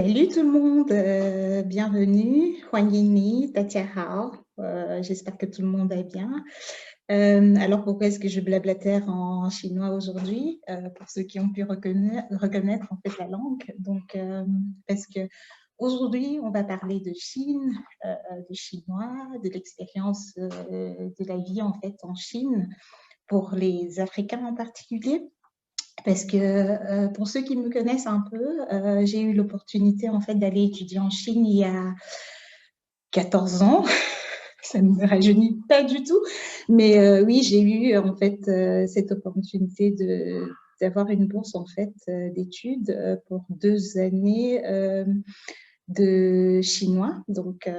Salut tout le monde, bienvenue, Huang Yini, Tatia Hao. J'espère que tout le monde est bien. Alors pourquoi est-ce que je blablatère en chinois aujourd'hui? Pour ceux qui ont pu reconnaître en fait la langue. Donc, parce que aujourd'hui, on va parler de Chine, de chinois, de l'expérience de la vie en fait en Chine pour les Africains en particulier. Parce que pour ceux qui me connaissent un peu, j'ai eu l'opportunité en fait d'aller étudier en Chine il y a 14 ans. Ça ne me rajeunit pas du tout, mais oui, j'ai eu en fait cette opportunité d'avoir une bourse en fait d'études pour 2 années de chinois. Donc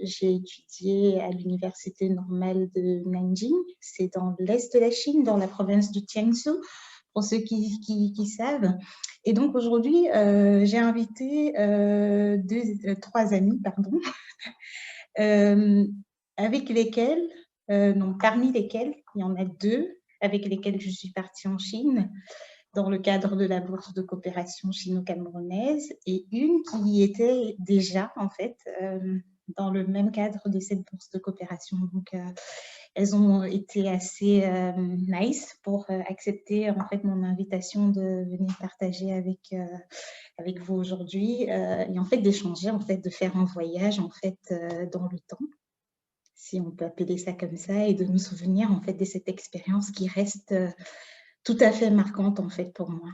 j'ai étudié à l'université normale de Nanjing, c'est dans l'est de la Chine, dans la province du Jiangsu, pour ceux qui savent. Et donc aujourd'hui, j'ai invité trois amis, pardon, avec lesquels, non, parmi lesquels, il y en a deux avec lesquels je suis partie en Chine dans le cadre de la bourse de coopération chino-camerounaise et une qui était déjà en fait dans le même cadre de cette bourse de coopération. Donc, elles ont été assez nice pour accepter en fait mon invitation de venir partager avec vous aujourd'hui et en fait d'échanger, en fait de faire un voyage en fait dans le temps, si on peut appeler ça comme ça, et de nous souvenir en fait de cette expérience qui reste tout à fait marquante en fait pour moi.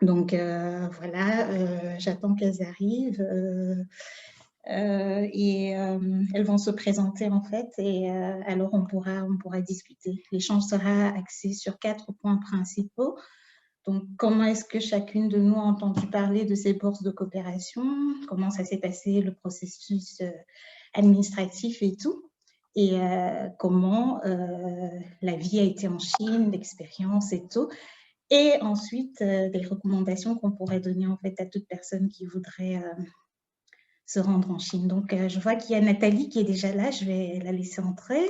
Donc voilà, j'attends qu'elles arrivent et elles vont se présenter en fait et alors on pourra discuter. L'échange sera axé sur 4 points principaux. Donc, comment est-ce que chacune de nous a entendu parler de ces bourses de coopération? Comment ça s'est passé, le processus administratif et tout? Et comment la vie a été en Chine, l'expérience et tout? Et ensuite, des recommandations qu'on pourrait donner en fait à toute personne qui voudrait se rendre en Chine. Donc, je vois qu'il y a Nathalie qui est déjà là. Je vais la laisser entrer.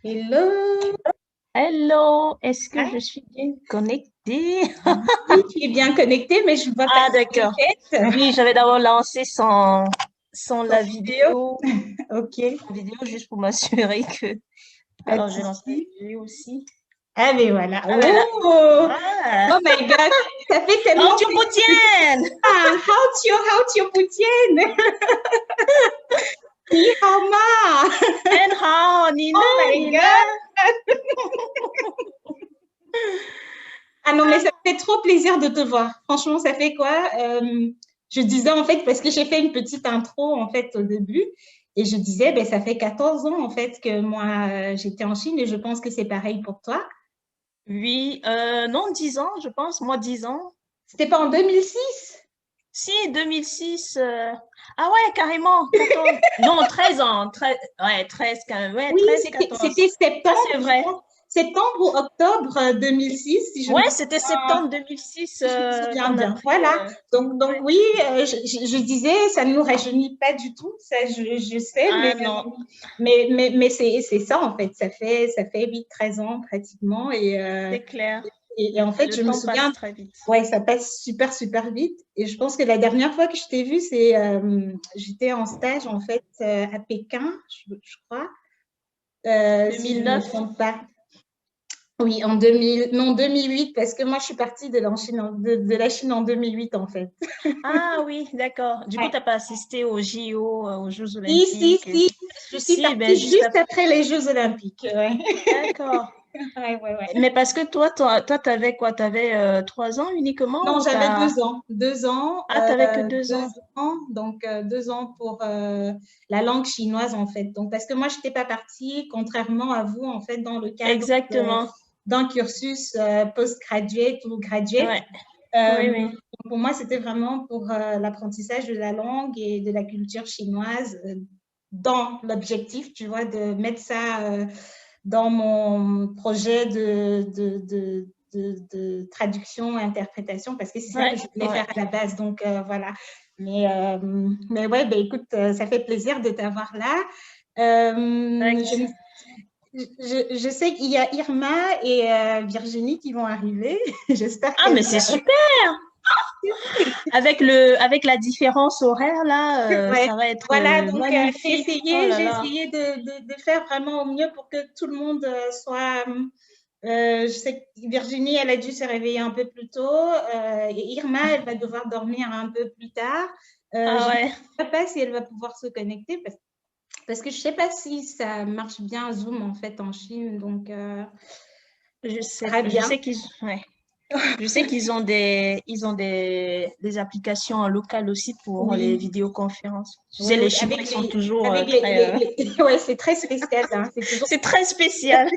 Hello! Hello, est-ce que je suis bien connectée? Oui, tu es bien connectée, mais je ne vois pas Ah, d'accord. tête. Oui, j'avais d'abord lancé sans la vidéo. Ok. La vidéo juste pour m'assurer que. Pas de Alors, j'ai lancé la souci. vidéo aussi. Ah, mais voilà. Ah, ben là. Oh! Ah, Oh my God! Ça fait tellement... tu poutienne! Ah, how poutienne! Ni hao ma! En hao, Nina, Oh my Nina. God! Ah non, mais ça fait trop plaisir de te voir. Franchement, ça fait quoi? Je disais en fait, parce que j'ai fait une petite intro en fait au début, et je disais, ben, ça fait 14 ans en fait que moi j'étais en Chine et je pense que c'est pareil pour toi. Oui, non, 10 ans, je pense. Moi, 10 ans. C'était pas en 2006? Si, 2006. Ah ouais, carrément. 14. Non, 13 ans. 13. Ouais, 13 quand même. Ouais, Oui, 13, 14. c'était Ça, septembre, c'est je vrai. pense. Septembre ou octobre 2006, si je me Ouais, c'était souviens. septembre 2006 Je me souviens qu'on a bien. pris. Voilà. Donc Ouais. oui, je disais, ça ne nous rajeunit pas du tout. Ça, je sais, Ah non, mais c'est ça, en fait. Ça fait 8, 13 ans pratiquement. c'est clair. Et en fait, Le je me temps passe souviens, très vite. ouais, ça passe super, super vite. Et je pense que la dernière fois que je t'ai vue, c'est, j'étais en stage, en fait, à Pékin, je crois, si je ne me 2009. trompe pas. Oui, en 2000, non, 2008, parce que moi, je suis partie de la Chine en 2008, en fait. Ah oui, d'accord. Du coup, Ouais. tu n'as pas assisté aux JO, aux Jeux Si, si, Olympiques. si. Je suis Si, ben partie juste juste après. après les Jeux Olympiques. Ouais. D'accord. Ouais, ouais, ouais. Mais parce que toi, t'avais quoi? T'avais 3 ans uniquement Non, ou j'avais t'as... 2 ans. 2 ans. Ah, t'avais que 2 ans. 2 ans. Donc, 2 ans pour la langue chinoise, en fait. Donc, parce que moi, je n'étais pas partie, contrairement à vous, en fait, dans le cadre Exactement. d'un cursus post-graduate ou graduate. Ouais. Oui, Euh, oui. pour moi, c'était vraiment pour l'apprentissage de la langue et de la culture chinoise dans l'objectif, tu vois, de mettre ça dans mon projet de traduction et interprétation parce que c'est ça Ouais, que je voulais ouais. faire à la base. Donc, voilà. Mais ouais, ben, écoute, ça fait plaisir de t'avoir là. Je, je sais qu'il y a Irma et Virginie qui vont arriver. J'espère Ah, mais c'est super! Avec la différence horaire, là, Ouais, ça va être voilà, donc magnifique. Oh là j'ai là. essayé de faire vraiment au mieux pour que tout le monde soit. Je sais que Virginie, elle a dû se réveiller un peu plus tôt et Irma, elle va devoir dormir un peu plus tard. Ah Je ne ouais, sais pas si elle va pouvoir se connecter parce que je ne sais pas si ça marche bien Zoom en fait en Chine, donc on verra je bien. sais qu'ils ouais. Je sais ils ont des applications locales aussi pour les Oui, vidéoconférences. Tu oui, sais, les oui, Chinois, ils sont toujours très, ouais, c'est très spécial, hein, c'est toujours. c'est très spécial.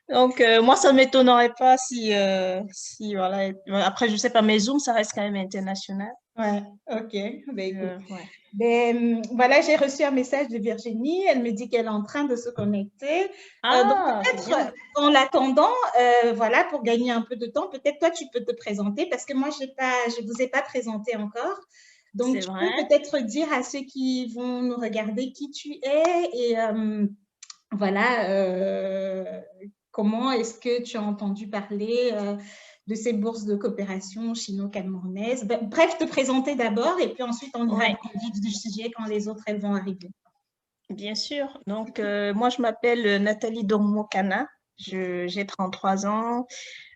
Donc, moi, ça ne m'étonnerait pas si, voilà. Après, je sais pas, mais Zoom, ça reste quand même international. Ouais, ok. Ben, écoute. Ouais. Voilà, j'ai reçu un message de Virginie. Elle me dit qu'elle est en train de se connecter. Donc, Ah, c'est peut-être, bien. en l'attendant, voilà, pour gagner un peu de temps, peut-être toi, tu peux te présenter parce que moi, je ne vous ai pas présenté encore. Donc, C'est tu vrai. peux peut-être dire à ceux qui vont nous regarder qui tu es et voilà, comment est-ce que tu as entendu parler de ces bourses de coopération chino-camerounaises? Bref, te présenter d'abord et puis ensuite on ira Ouais, dans le vif du sujet quand les autres elles vont arriver. bien sûr. Donc, moi, je m'appelle Nathalie Dormokana. J'ai 33 ans.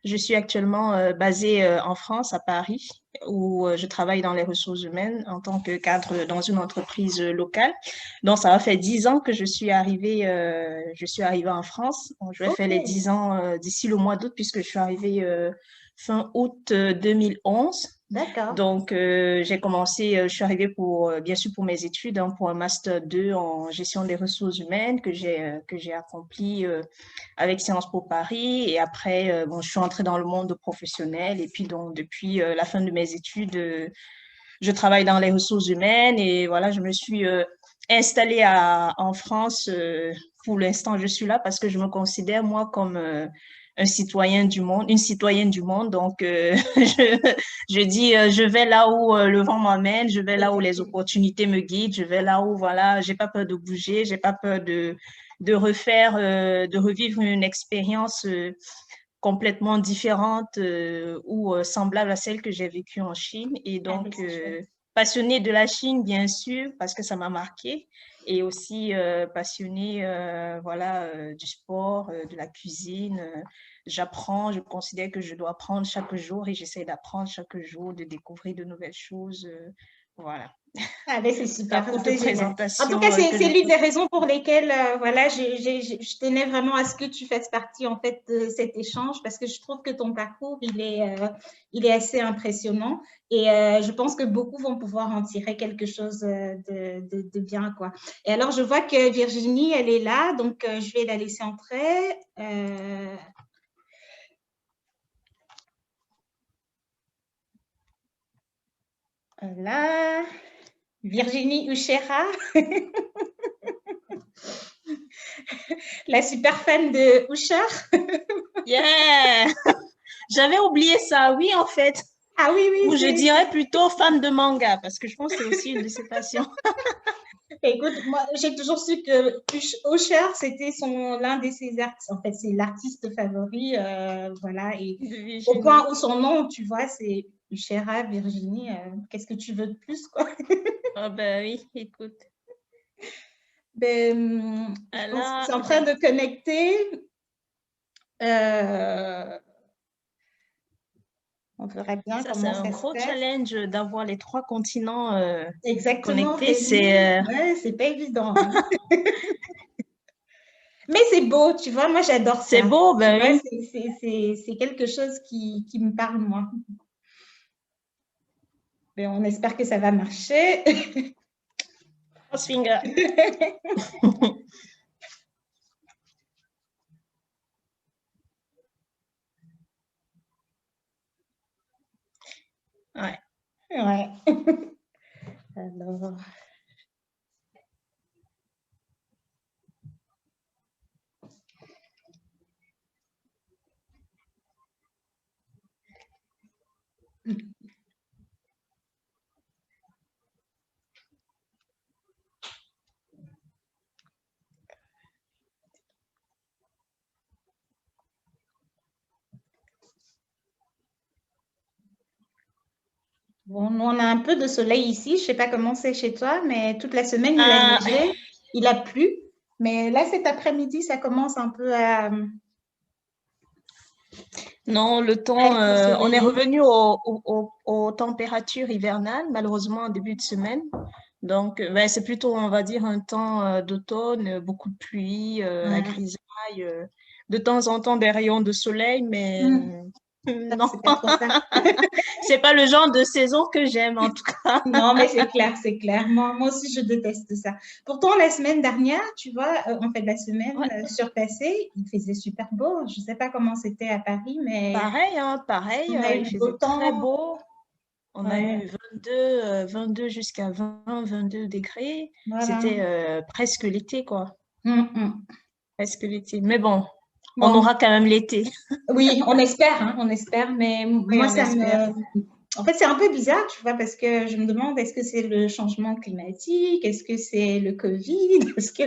Je suis actuellement basée en France, à Paris, où je travaille dans les ressources humaines en tant que cadre dans une entreprise locale. Donc, ça va faire 10 ans que je suis arrivée en France. Bon, je vais Ok, faire les 10 ans d'ici le mois d'août puisque je suis arrivée fin août 2011. d'accord. Donc, j'ai commencé, je suis arrivée bien sûr pour mes études, hein, pour un master 2 en gestion des ressources humaines que j'ai accompli avec Sciences Po Paris. Et après, bon, je suis entrée dans le monde professionnel. Et puis, donc, depuis la fin de mes études, je travaille dans les ressources humaines. Et voilà, je me suis installée en France. Pour l'instant, je suis là parce que je me considère, moi, comme un citoyen du monde, une citoyenne du monde. Donc, je dis, je vais là où le vent m'emmène, je vais là où les Exactement. opportunités me guident, je vais là où, voilà, j'ai pas peur de bouger, j'ai pas peur de revivre une expérience complètement différente ou semblable à celle que j'ai vécue en Chine. Et Ah, mais donc, c'est chouette. passionnée de la Chine, bien sûr, parce que ça m'a marqué, et aussi passionnée voilà, du sport, de la cuisine. J'apprends, je considère que je dois apprendre chaque jour et j'essaie d'apprendre chaque jour, de découvrir de nouvelles choses. Voilà. Ah ben c'est La super, ça, courte c'est génial. En tout cas, présentation c'est que je l'une peux des faire. raisons pour lesquelles voilà, je tenais vraiment à ce que tu fasses partie en fait de cet échange parce que je trouve que ton parcours il est assez impressionnant et je pense que beaucoup vont pouvoir en tirer quelque chose de bien quoi. Et alors je vois que Virginie elle est là donc je vais la laisser entrer. Là, Virginie Uchera, la super fan de Usher. Yeah! J'avais oublié ça, oui, en fait. Ah oui, Ou oui, je dirais plutôt fan de manga, parce que je pense que c'est aussi une de ses passions. écoute, moi, j'ai toujours su que Usher, c'était l'un de ses artistes. En fait, c'est l'artiste favori, voilà. Et De au point Virginie. où son nom, tu vois, c'est Ushera Virginie. Qu'est-ce que tu veux de plus, quoi? Ah ben oui, écoute. Je pense que Alors, c'est en train de connecter. Euh, on verra bien ça, c'est comment un ça se gros passe. challenge d'avoir les trois continents Exactement, connectés. réunis. Ouais, c'est pas évident, hein. Mais c'est beau, tu vois, moi j'adore C'est ça. beau, Tu ben vois, oui. c'est quelque chose qui me parle, moi. Mais on espère que ça va marcher. Cross finger. Ouais. Ouais. Alors, Bon, nous, on a un peu de soleil ici. Je ne sais pas comment c'est chez toi, mais toute la semaine, il a Ah, neigé, il a plu. Mais là, cet après-midi, ça commence un peu non, le à temps, être on est ensoleillé. revenu aux températures hivernales, malheureusement, en début de semaine. Donc, ben, c'est plutôt, on va dire, un temps d'automne, beaucoup de pluie, la Ouais. grisaille, de temps en temps des rayons de soleil, mais Ça, non, c'est pas trop ça. c'est pas le genre de saison que j'aime en tout cas. Non, mais c'est clair, c'est clair. Moi aussi, je déteste ça. Pourtant, la semaine dernière, tu vois, en fait, la semaine Ouais, surpassée, il faisait super beau. Je ne sais pas comment c'était à Paris, mais pareil, hein, pareil, on a eu il du beau faisait très temps. beau. On a Ouais, eu 22 jusqu'à 22 degrés. voilà. C'était presque l'été, quoi. Mm. Presque l'été. Mais bon, on Bon, aura quand même l'été. oui, hein, on espère, mais Oui, moi, on espère. En fait, c'est un peu bizarre, tu vois, parce que je me demande, est-ce que c'est le changement climatique? Est-ce que c'est le Covid? Parce que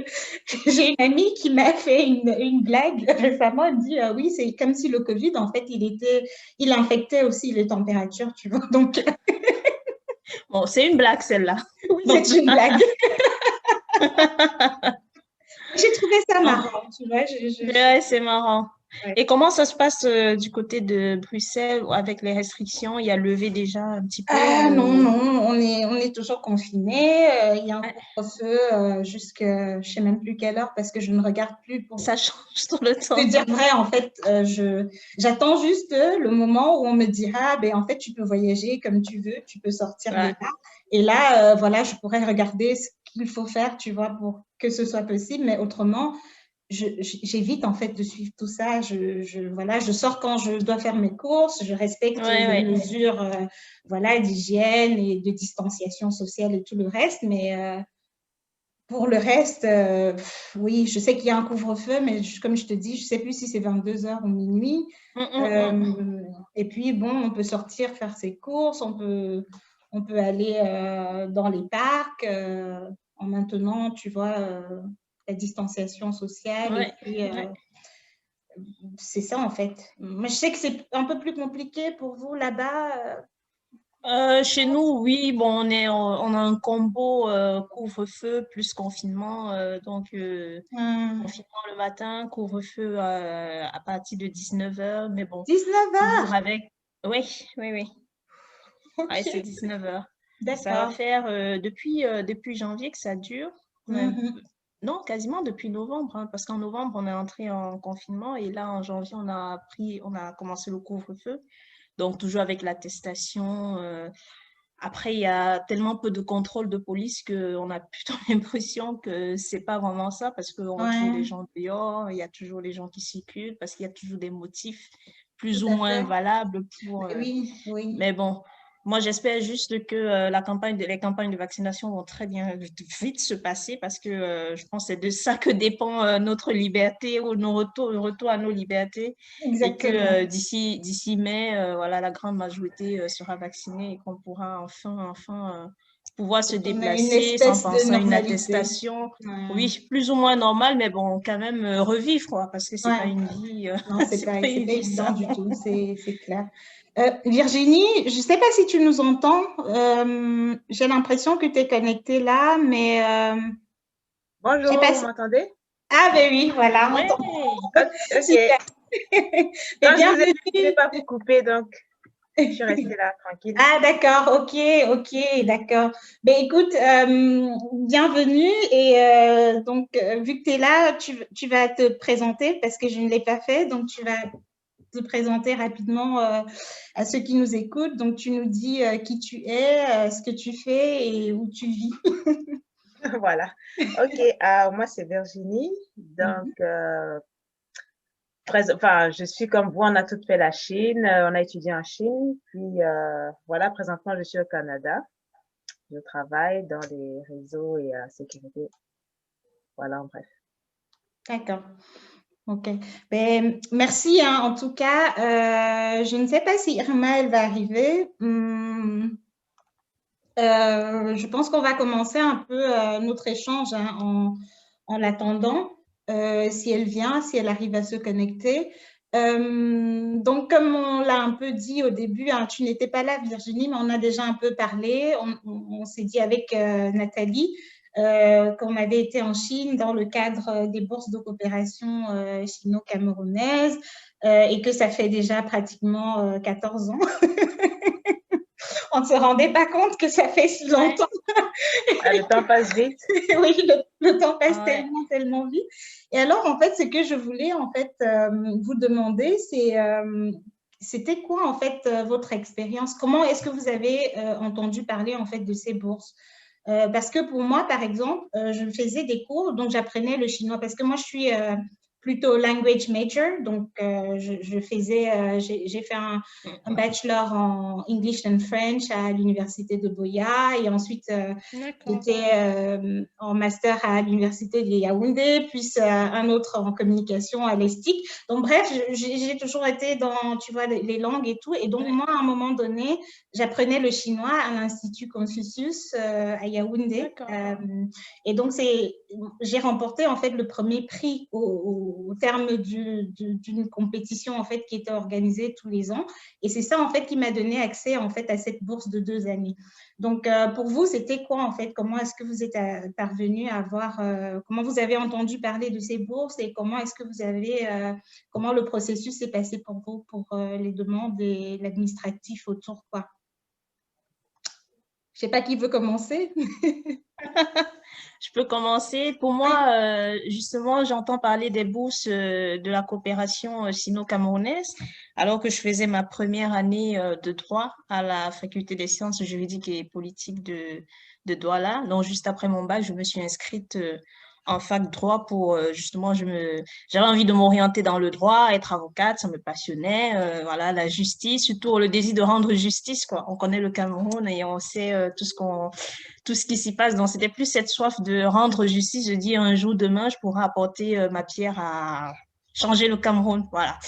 j'ai une amie qui m'a fait une blague récemment, elle dit, oui, c'est comme si le Covid, en fait, il infectait aussi les températures, tu vois. Donc, Bon, c'est une blague, celle-là. oui, Donc, c'est une blague. J'ai trouvé ça non. marrant, tu vois. Ouais, c'est marrant. Ouais. Et comment ça se passe du côté de Bruxelles avec les restrictions? Il y a levé déjà un petit peu Ah non, le... non, on est toujours confinés. Il y a un Ouais, couvre-feu jusqu'à je sais même plus quelle heure parce que je ne regarde plus pour ça change tout le te temps. dire vrai. En fait, j'attends juste le moment où on me dira, ben, en fait, tu peux voyager comme tu veux, tu peux sortir de Ouais, là. Et là, voilà, je pourrais regarder ce qu'il faut faire, tu vois, pour que ce soit possible. Mais autrement, j'évite en fait de suivre tout ça. Voilà, je sors quand je dois faire mes courses, je respecte ouais, les ouais. mesures voilà, d'hygiène et de distanciation sociale et tout le reste. Mais pour le reste, oui, je sais qu'il y a un couvre-feu, mais comme je te dis, je ne sais plus si c'est 22 heures ou minuit. Mm. Et puis, bon, on peut sortir faire ses courses, on peut aller dans les parcs en maintenant, tu vois, la distanciation sociale. Et Ouais, puis, ouais. c'est ça, en fait. Mais je sais que c'est un peu plus compliqué pour vous là-bas. Chez nous, oui, bon, on a un combo couvre-feu plus confinement. Donc, Hum, confinement le matin, couvre-feu à partir de 19 heures. Mais bon, 19 toujours heures? avec... Oui, oui, oui. Ouais, c'est Ok, 19 heures. Ça va d'accord. faire depuis janvier que ça dure. Mhm. Non, quasiment depuis novembre, hein, parce qu'en novembre, on est entré en confinement et là, en janvier, on a commencé le couvre-feu. Donc, toujours avec l'attestation. Après, il y a tellement peu de contrôle de police qu'on a plutôt l'impression que c'est pas vraiment ça parce qu'on voit toujours les Ouais, gens dehors, il y a toujours les gens qui circulent parce qu'il y a toujours des motifs tout plus ou à moins fait. valables pour... Mais oui, oui. Mais bon, moi, j'espère juste que les campagnes de vaccination vont très bien vite se passer parce que je pense que c'est de ça que dépend notre liberté ou le retour à nos libertés et que Exactement. d'ici mai, voilà, la grande majorité sera vaccinée et qu'on pourra enfin pouvoir se On a une déplacer sans espèce de penser à une normalité. attestation. Ouais. Oui, plus ou moins normal, mais bon, quand même revivre, quoi, parce que c'est pas Ouais. une vie, Non, c'est pas c'est une pas vie, évident ça. du tout, c'est clair. Virginie, je ne sais pas si tu nous entends. J'ai l'impression que tu es connectée là, mais je sais Bonjour, pas vous si... m'entendez? Ah, ben oui, voilà, on Ouais. t'entend. Ok. Super. Non, Mais je vous ai dit de ne bienvenue. pas vous couper, donc je suis restée là tranquille. Ah, d'accord, ok, d'accord. Ben écoute, bienvenue et donc vu que tu es là, tu vas te présenter parce que je ne l'ai pas fait, donc tu vas te présenter rapidement à ceux qui nous écoutent. Donc tu nous dis qui tu es, ce que tu fais et où tu vis. Voilà. Ok, moi c'est Virginie. Donc, enfin, je suis comme vous, on a toutes fait la Chine, on a étudié en Chine, puis voilà, présentement je suis au Canada. Je travaille dans les réseaux et sécurité. Voilà, en bref. D'accord. Ok. Ben, merci hein, en tout cas. Je ne sais pas si Irma elle va arriver. Je pense qu'on va commencer un peu notre échange en l'attendant, si elle vient, si elle arrive à se connecter. Donc, comme on l'a un peu dit au début, hein, tu n'étais pas là, Virginie, mais on a déjà un peu parlé. On s'est dit avec Nathalie qu'on avait été en Chine dans le cadre des bourses de coopération chino-camerounaises et que ça fait déjà pratiquement 14 ans. On ne se rendait pas compte que ça fait si longtemps. Ah, le temps passe vite. Oui, le temps passe tellement, tellement vite. Et alors, en fait, ce que je voulais en fait vous demander, c'était quoi en fait votre expérience? Comment est-ce que vous avez entendu parler en fait de ces bourses? Parce que pour moi, par exemple, je faisais des cours, donc j'apprenais le chinois parce que moi, je suis plutôt language major, donc j'ai fait un bachelor en English and French à l'université de Boya et ensuite j'étais en master à l'université de Yaoundé, puis un autre en communication à l'ESTIC. Donc bref, j'ai toujours été dans, tu vois, les langues et tout. Et donc moi, à un moment donné, j'apprenais le chinois à l'Institut Confucius à Yaoundé. Et donc j'ai remporté en fait le premier prix au terme d'une compétition en fait qui était organisée tous les ans. Et c'est ça en fait qui m'a donné accès en fait à cette bourse de 2 années. Donc, pour vous, c'était quoi en fait? Comment est-ce que vous êtes parvenu à avoir, comment vous avez entendu parler de ces bourses et comment est-ce que vous avez, comment le processus s'est passé pour vous pour les demandes et l'administratif autour, quoi? Je ne sais pas qui veut commencer. Je peux commencer. Pour moi, justement, j'entends parler des bourses de la coopération sino-camerounaise, alors que je faisais ma première année de droit à la faculté des sciences juridiques et politiques de Douala. Donc, juste après mon bac, je me suis inscrite en fac droit pour justement, j'avais envie de m'orienter dans le droit, être avocate, ça me passionnait. Voilà, la justice, surtout le désir de rendre justice, quoi. On connaît le Cameroun et on sait tout ce qui s'y passe. Donc, c'était plus cette soif de rendre justice. Je dis un jour, demain, je pourrai apporter ma pierre à changer le Cameroun. Voilà.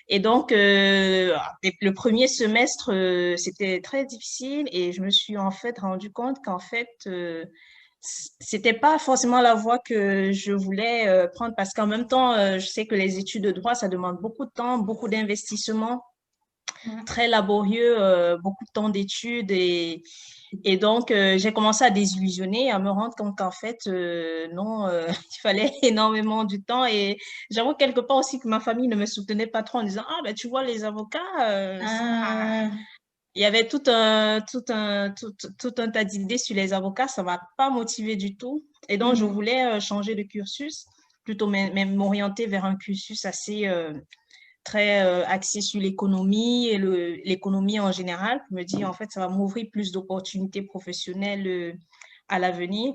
Et donc, le premier semestre, c'était très difficile et je me suis en fait rendu compte qu'en fait, c'était pas forcément la voie que je voulais prendre parce qu'en même temps, je sais que les études de droit, ça demande beaucoup de temps, beaucoup d'investissement, très laborieux, beaucoup de temps d'études et donc, j'ai commencé à désillusionner, à me rendre compte qu'en fait, non, il fallait énormément du temps. Et j'avoue quelque part aussi que ma famille ne me soutenait pas trop en disant, ah, ben, tu vois, les avocats, il y avait tout un tas d'idées sur les avocats, ça ne m'a pas motivée du tout. Et donc, je voulais changer de cursus, plutôt même m'orienter vers un cursus assez très axé sur l'économie et l'économie en général. Je me dis, en fait, ça va m'ouvrir plus d'opportunités professionnelles à l'avenir.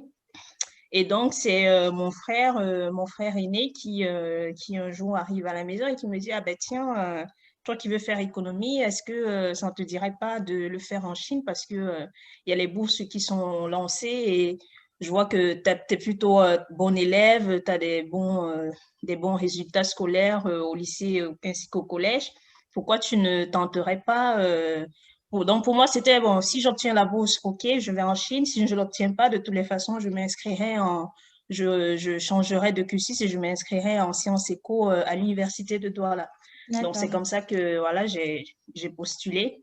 Et donc, c'est mon frère aîné qui un jour arrive à la maison et qui me dit, ah ben tiens, toi qui veux faire économie, est-ce que ça ne te dirait pas de le faire en Chine parce que il y a les bourses qui sont lancées et je vois que tu es plutôt bon élève, tu as des bons résultats scolaires au lycée ainsi qu'au collège. Pourquoi tu ne tenterais pas donc, pour moi, c'était bon, si j'obtiens la bourse, OK, je vais en Chine. Si je ne l'obtiens pas, de toutes les façons, je changerai de cursus et je m'inscrirai en sciences éco à l'université de Douala. Donc, c'est comme ça que, voilà, j'ai postulé.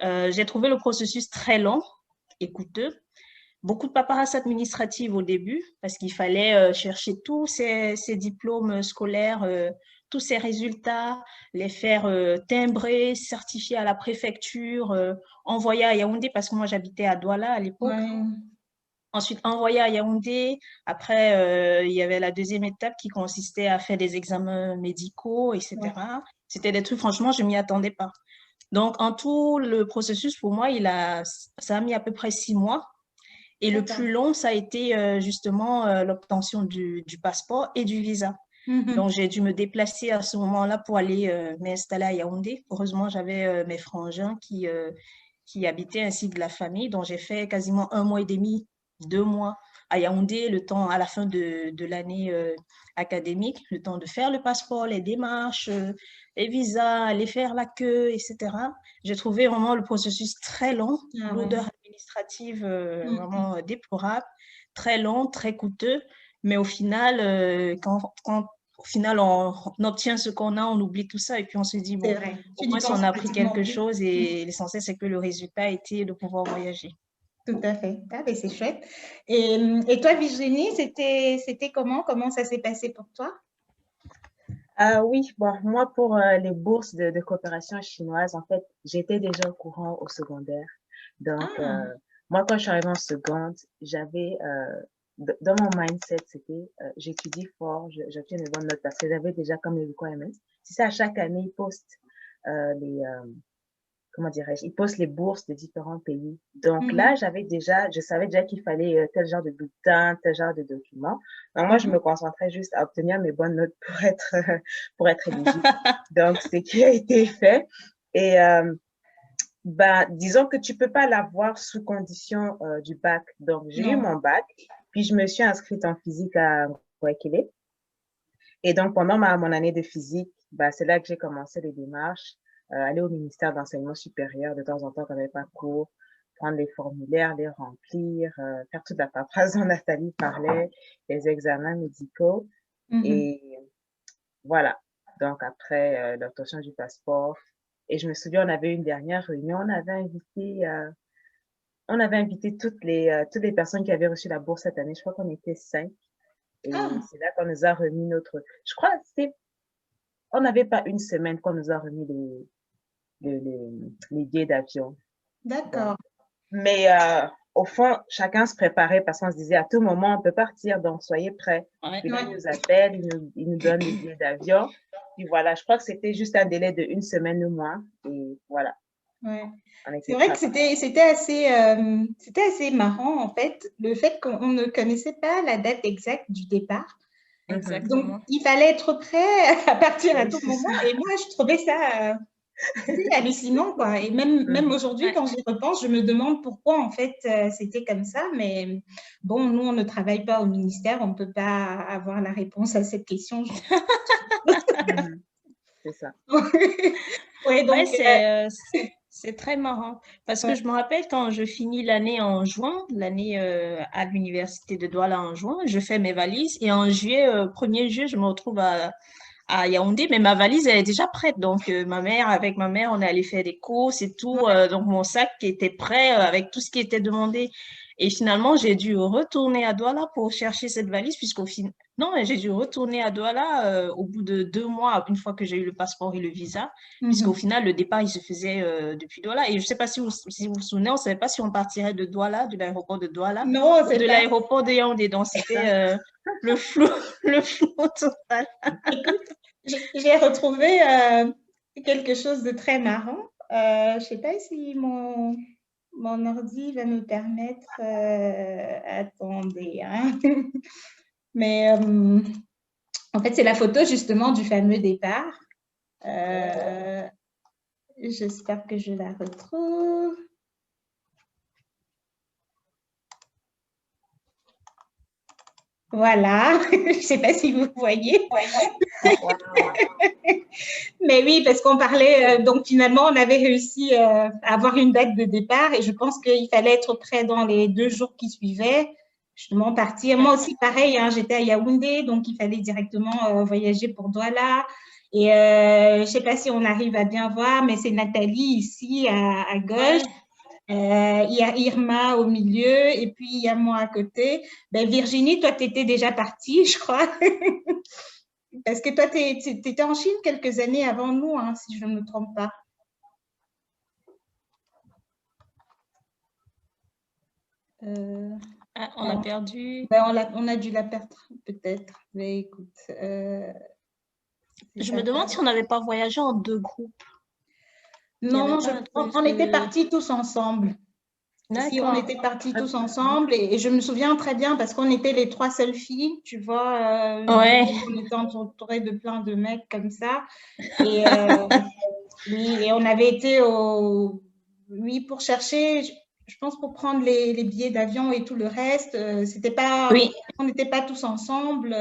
J'ai trouvé le processus très long et coûteux. Beaucoup de paperasse administrative au début parce qu'il fallait chercher tous ces diplômes scolaires, tous ces résultats, les faire timbrer, certifier à la préfecture, envoyer à Yaoundé parce que moi j'habitais à Douala à l'époque. Ensuite, envoyer à Yaoundé. Après, il y avait la deuxième étape qui consistait à faire des examens médicaux, etc. C'était des trucs, franchement, je ne m'y attendais pas. Donc, en tout, le processus, pour moi, ça a mis à peu près 6 mois. Et le plus long, ça a été justement l'obtention du passeport et du visa. Donc, j'ai dû me déplacer à ce moment-là pour aller m'installer à Yaoundé. Heureusement, j'avais mes frangins qui habitaient ainsi de la famille. Donc, j'ai fait quasiment 1 mois et demi, 2 mois à Yaoundé, le temps à la fin de l'année académique, le temps de faire le passeport, les démarches, les visas, aller faire la queue, etc. J'ai trouvé vraiment le processus très long, l'odeur administrative vraiment déplorable, très long, très coûteux. Mais au final, au final, on obtient ce qu'on a, on oublie tout ça et puis on se dit, bon, au moins, on a appris quelque chose et l'essentiel, c'est que le résultat était de pouvoir voyager. Tout à fait. Ah, ben c'est chouette. Et toi, Virginie, c'était comment? Comment ça s'est passé pour toi? Oui, bon, moi, pour les bourses de coopération chinoise, en fait, j'étais déjà au courant au secondaire. Donc, moi, quand je suis arrivée en seconde, j'avais, dans mon mindset, c'était, j'étudie fort, j'obtiens des bonnes notes parce que j'avais déjà comme les requirements. C'est ça, chaque année, ils postent les, comment dirais-je, ils postent les bourses de différents pays. Donc là, je savais déjà qu'il fallait tel genre de bulletin, tel genre de document. Donc moi, je me concentrais juste à obtenir mes bonnes notes pour être éligible. Donc, c'est ce qui a été fait. Et bah, disons que tu peux pas l'avoir sous condition du bac. Donc, j'ai eu mon bac, puis je me suis inscrite en physique à Guayaquil. Et donc, pendant mon année de physique, bah, c'est là que j'ai commencé les démarches. Aller au ministère d'enseignement supérieur de temps en temps quand on n'avait pas cours, prendre les formulaires, les remplir, faire toute la paperasse dont Nathalie parlait, les examens médicaux. Et voilà. Donc après l'obtention du passeport. Et je me souviens, on avait une dernière réunion, on avait invité toutes les personnes qui avaient reçu la bourse cette année. Je crois qu'on était 5. Et c'est là qu'on nous a remis je crois que on n'avait pas une semaine qu'on nous a remis les billets d'avion. D'accord. Mais au fond, chacun se préparait parce qu'on se disait à tout moment, on peut partir, donc soyez prêts. Puis là, ils nous appellent, ils nous donnent les billets d'avion. Puis voilà, je crois que c'était juste un délai de 1 semaine ou moins. Et voilà. Ouais. C'est vrai que c'était assez marrant, en fait, le fait qu'on ne connaissait pas la date exacte du départ. Exactement. Donc, il fallait être prêt à partir à tout moment. Et moi, je trouvais ça hallucinant, quoi. Et même aujourd'hui, quand j'y repense, je me demande pourquoi, en fait, c'était comme ça. Mais bon, nous, on ne travaille pas au ministère. On ne peut pas avoir la réponse à cette question. C'est ça. Ouais, donc, c'est très marrant. Parce que je me rappelle quand je finis l'année en juin, l'année à l'université de Douala en juin, je fais mes valises. Et en juillet, 1er juillet, je me retrouve à Yaoundé, mais ma valise, elle est déjà prête. Donc, avec ma mère, on est allé faire des courses et tout. Donc, mon sac était prêt avec tout ce qui était demandé. Et finalement, j'ai dû retourner à Douala pour chercher cette valise, non, j'ai dû retourner à Douala au bout de 2 mois, une fois que j'ai eu le passeport et le visa, puisqu'au final, le départ, il se faisait depuis Douala. Et je ne sais pas si vous vous souvenez, on ne savait pas si on partirait de Douala, de l'aéroport de Douala, non, ou de l'aéroport de Yaoundé. Donc, c'était le flou total. Écoute, j'ai retrouvé quelque chose de très marrant. Je ne sais pas si mon ordi va me permettre. Attendez, hein. Mais en fait, c'est la photo justement du fameux départ. J'espère que je la retrouve. Voilà, je ne sais pas si vous voyez. Mais oui, parce qu'on parlait, donc finalement, on avait réussi à avoir une date de départ et je pense qu'il fallait être prêt dans les 2 jours qui suivaient, justement partir. Moi aussi, pareil, hein, j'étais à Yaoundé, donc il fallait directement voyager pour Douala. Et je ne sais pas si on arrive à bien voir, mais c'est Nathalie ici à gauche. Il y a Irma au milieu et puis il y a moi à côté. Ben, Virginie, toi, tu étais déjà partie, je crois. Parce que toi, tu étais en Chine quelques années avant nous, hein, si je ne me trompe pas. On a perdu. Ben, on a dû la perdre, peut-être. Mais écoute. Je me demande si on n'avait pas voyagé en 2 groupes. Non, on était partis tous ensemble. Si on était partis tous ensemble et je me souviens très bien parce qu'on était les 3 seules filles, tu vois, on était entourés de plein de mecs comme ça et oui, et on avait été pour chercher, je pense pour prendre les billets d'avion et tout le reste, on n'était pas tous ensemble,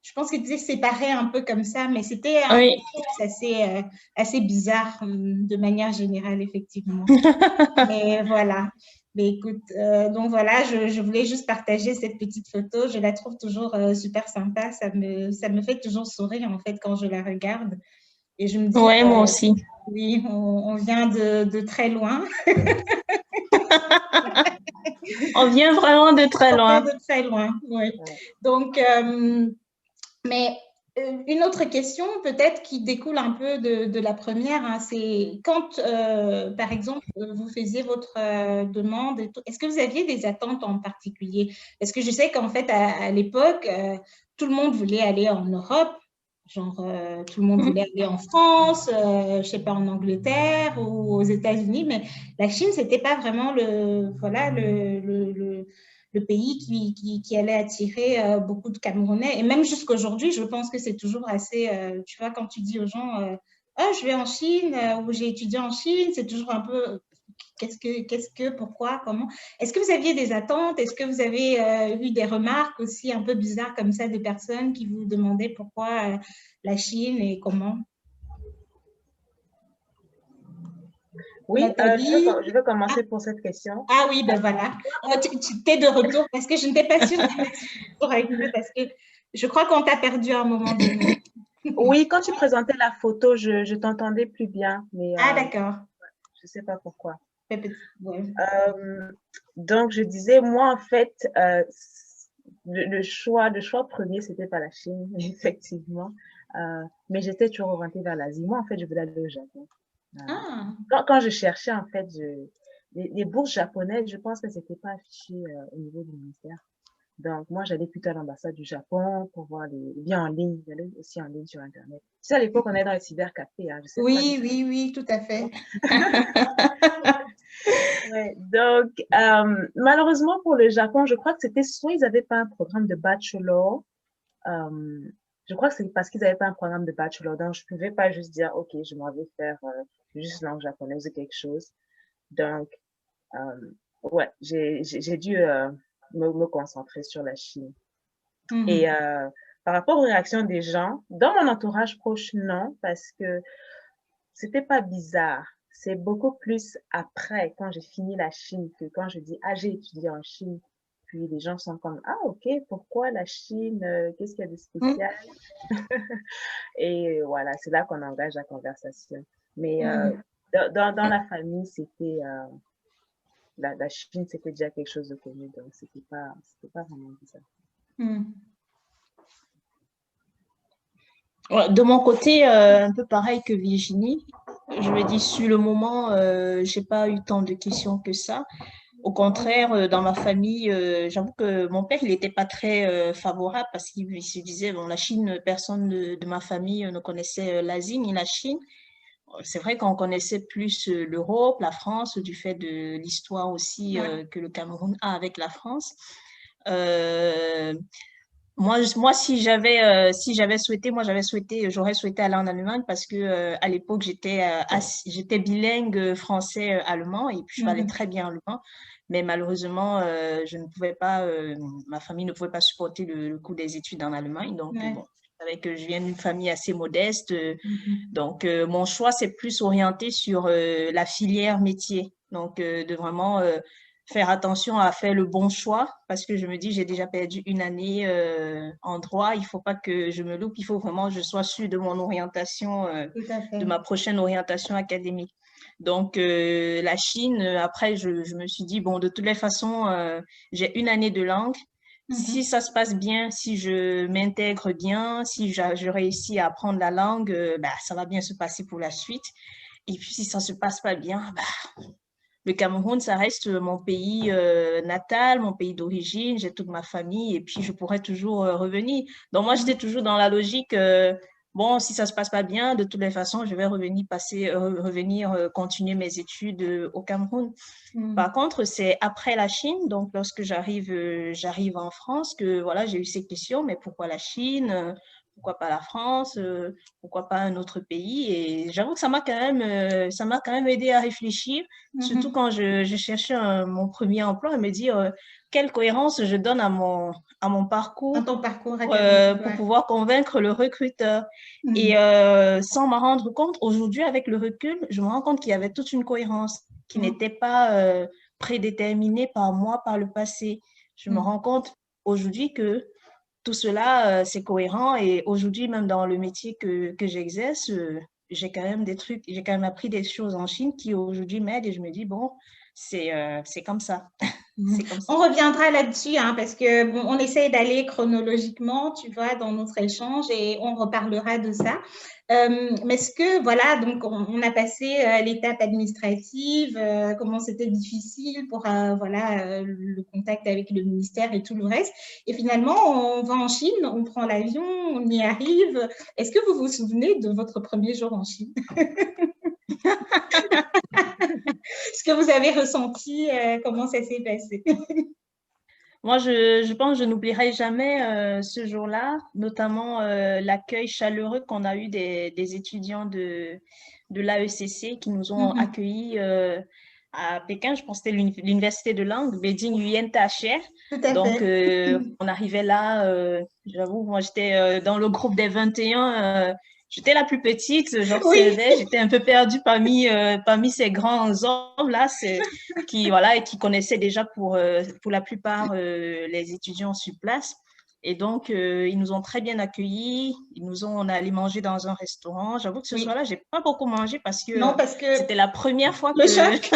je pense qu'ils étaient séparés un peu comme ça, mais c'était assez bizarre de manière générale, effectivement. Mais voilà. Mais écoute, donc voilà, je voulais juste partager cette petite photo. Je la trouve toujours super sympa. Ça me fait toujours sourire en fait quand je la regarde. Et je me dis, Ouais, moi aussi. oui, on vient de très loin. On vient vraiment de très On vient loin. de très loin, oui. Donc, mais une autre question peut-être qui découle un peu de la première, hein, c'est quand, par exemple, vous faisiez votre demande, est-ce que vous aviez des attentes en particulier? Parce que je sais qu'en fait, à l'époque, tout le monde voulait aller en Europe, genre tout le monde voulait aller en France, je sais pas, en Angleterre ou aux États-Unis, mais la Chine, c'était pas vraiment voilà, le pays qui allait attirer beaucoup de Camerounais. Et même jusqu'aujourd'hui, je pense que c'est toujours assez, tu vois, quand tu dis aux gens, oh, je vais en Chine ou j'ai étudié en Chine, c'est toujours un peu, pourquoi, comment. Est-ce que vous aviez des attentes? Est-ce que vous avez eu des remarques aussi un peu bizarres comme ça de personnes qui vous demandaient pourquoi la Chine et comment? Oui, Nathalie? je vais commencer pour cette question. Ah oui, ben voilà. Tu t'es de retour parce que je n'étais pas sûre avec nous parce que je crois qu'on t'a perdu à un moment donné. Oui, quand tu présentais la photo, je t'entendais plus bien, mais Ah d'accord. je sais pas pourquoi. Ouais. Donc, je disais, moi, en fait, le choix premier, c'était pas la Chine, effectivement. Mais j'étais toujours orientée vers l'Asie. Moi, en fait, je voulais aller au Japon. Ah, Quand je cherchais, en fait, les bourses japonaises, je pense que c'était pas affiché au niveau du ministère. Donc, moi, j'allais plutôt à l'ambassade du Japon pour voir bien en ligne. J'allais aussi en ligne sur Internet. Tu sais, à l'époque, on est dans les cybercafés. Hein, je sais pas si oui, oui, oui, tout à fait. Ouais, donc, malheureusement pour le Japon, je crois que c'était soit ils n'avaient pas un programme de bachelor, je crois que c'est parce qu'ils n'avaient pas un programme de bachelor, donc je ne pouvais pas juste dire, OK, je m'en vais faire juste langue japonaise ou quelque chose. Donc, ouais, j'ai dû me concentrer sur la Chine. Et par rapport aux réactions des gens, dans mon entourage proche, non, parce que c'était pas bizarre. C'est beaucoup plus après, quand j'ai fini la Chine, que quand je dis, ah, j'ai étudié en Chine. Puis les gens sont comme, ah, ok, pourquoi la Chine? Qu'est-ce qu'il y a de spécial? Et voilà, c'est là qu'on engage la conversation. Mais dans la famille, c'était, la Chine, c'était déjà quelque chose de connu, donc c'était pas vraiment bizarre. Ouais, de mon côté, un peu pareil que Virginie. Je me dis, sur le moment, j'ai pas eu tant de questions que ça. Au contraire, dans ma famille, j'avoue que mon père, il n'était pas très favorable parce qu'il se disait, bon, la Chine, personne de ma famille ne connaissait l'Asie ni la Chine. C'est vrai qu'on connaissait plus l'Europe, la France, du fait de l'histoire aussi que le Cameroun a avec la France. Moi, si j'avais souhaité, j'aurais souhaité aller en Allemagne parce que à l'époque j'étais bilingue français-allemand et puis je parlais très bien allemand. Mais malheureusement, je ne pouvais pas, ma famille ne pouvait pas supporter le coût des études en Allemagne. Donc bon, je savais que je viens d'une famille assez modeste. Donc mon choix c'est plus orienté sur la filière métier. Donc de vraiment faire attention à faire le bon choix parce que je me dis, j'ai déjà perdu une année en droit. Il ne faut pas que je me loupe. Il faut vraiment que je sois sûre de mon orientation, de ma prochaine orientation académique. Donc, la Chine, après, je me suis dit, bon, de toutes les façons, j'ai une année de langue. Si ça se passe bien, si je m'intègre bien, si je réussis à apprendre la langue, bah, ça va bien se passer pour la suite. Et puis, si ça ne se passe pas bien, bah, le Cameroun, ça reste mon pays natal, mon pays d'origine, j'ai toute ma famille et puis je pourrais toujours revenir. Donc moi, j'étais toujours dans la logique, bon, si ça ne se passe pas bien, de toutes les façons, je vais revenir continuer mes études au Cameroun. Par contre, c'est après la Chine, donc lorsque j'arrive en France, que voilà, j'ai eu ces questions, mais pourquoi la Chine? Pourquoi pas la France? Pourquoi pas un autre pays? Et j'avoue que ça m'a quand même aidé à réfléchir, surtout quand je cherchais mon premier emploi, et me dire quelle cohérence je donne à mon parcours Dans ton parcours pour pouvoir convaincre le recruteur. Et sans m'en rendre compte, aujourd'hui, avec le recul, je me rends compte qu'il y avait toute une cohérence qui n'était pas prédéterminé par moi par le passé. Je me rends compte aujourd'hui que tout cela, c'est cohérent et aujourd'hui, même dans le métier que j'exerce, j'ai quand même j'ai quand même appris des choses en Chine qui aujourd'hui m'aident et je me dis, bon, c'est comme ça. C'est comme ça. On reviendra là-dessus, hein, parce que bon, on essaye d'aller chronologiquement, tu vois, dans notre échange et on reparlera de ça. Mais est-ce que, voilà, donc on a passé l'étape administrative, comment c'était difficile pour, voilà, le contact avec le ministère et tout le reste. Et finalement, on va en Chine, on prend l'avion, on y arrive. Est-ce que vous vous souvenez de votre premier jour en Chine? Ce que vous avez ressenti, comment ça s'est passé? Moi, je pense que je n'oublierai jamais ce jour-là, notamment l'accueil chaleureux qu'on a eu des étudiants de l'AECC qui nous ont accueillis à Pékin. Je pense que c'était l'université de langue, Beijing Yuan Taché. Donc, on arrivait là, j'avoue, moi j'étais dans le groupe des 21. J'étais la plus petite, j'observais, j'étais un peu perdue parmi ces grands hommes-là qui connaissaient déjà pour la plupart les étudiants sur place. Et donc, ils nous ont très bien accueillis. On est allé manger dans un restaurant. J'avoue que ce soir-là, je n'ai pas beaucoup mangé parce que c'était la première fois le choc.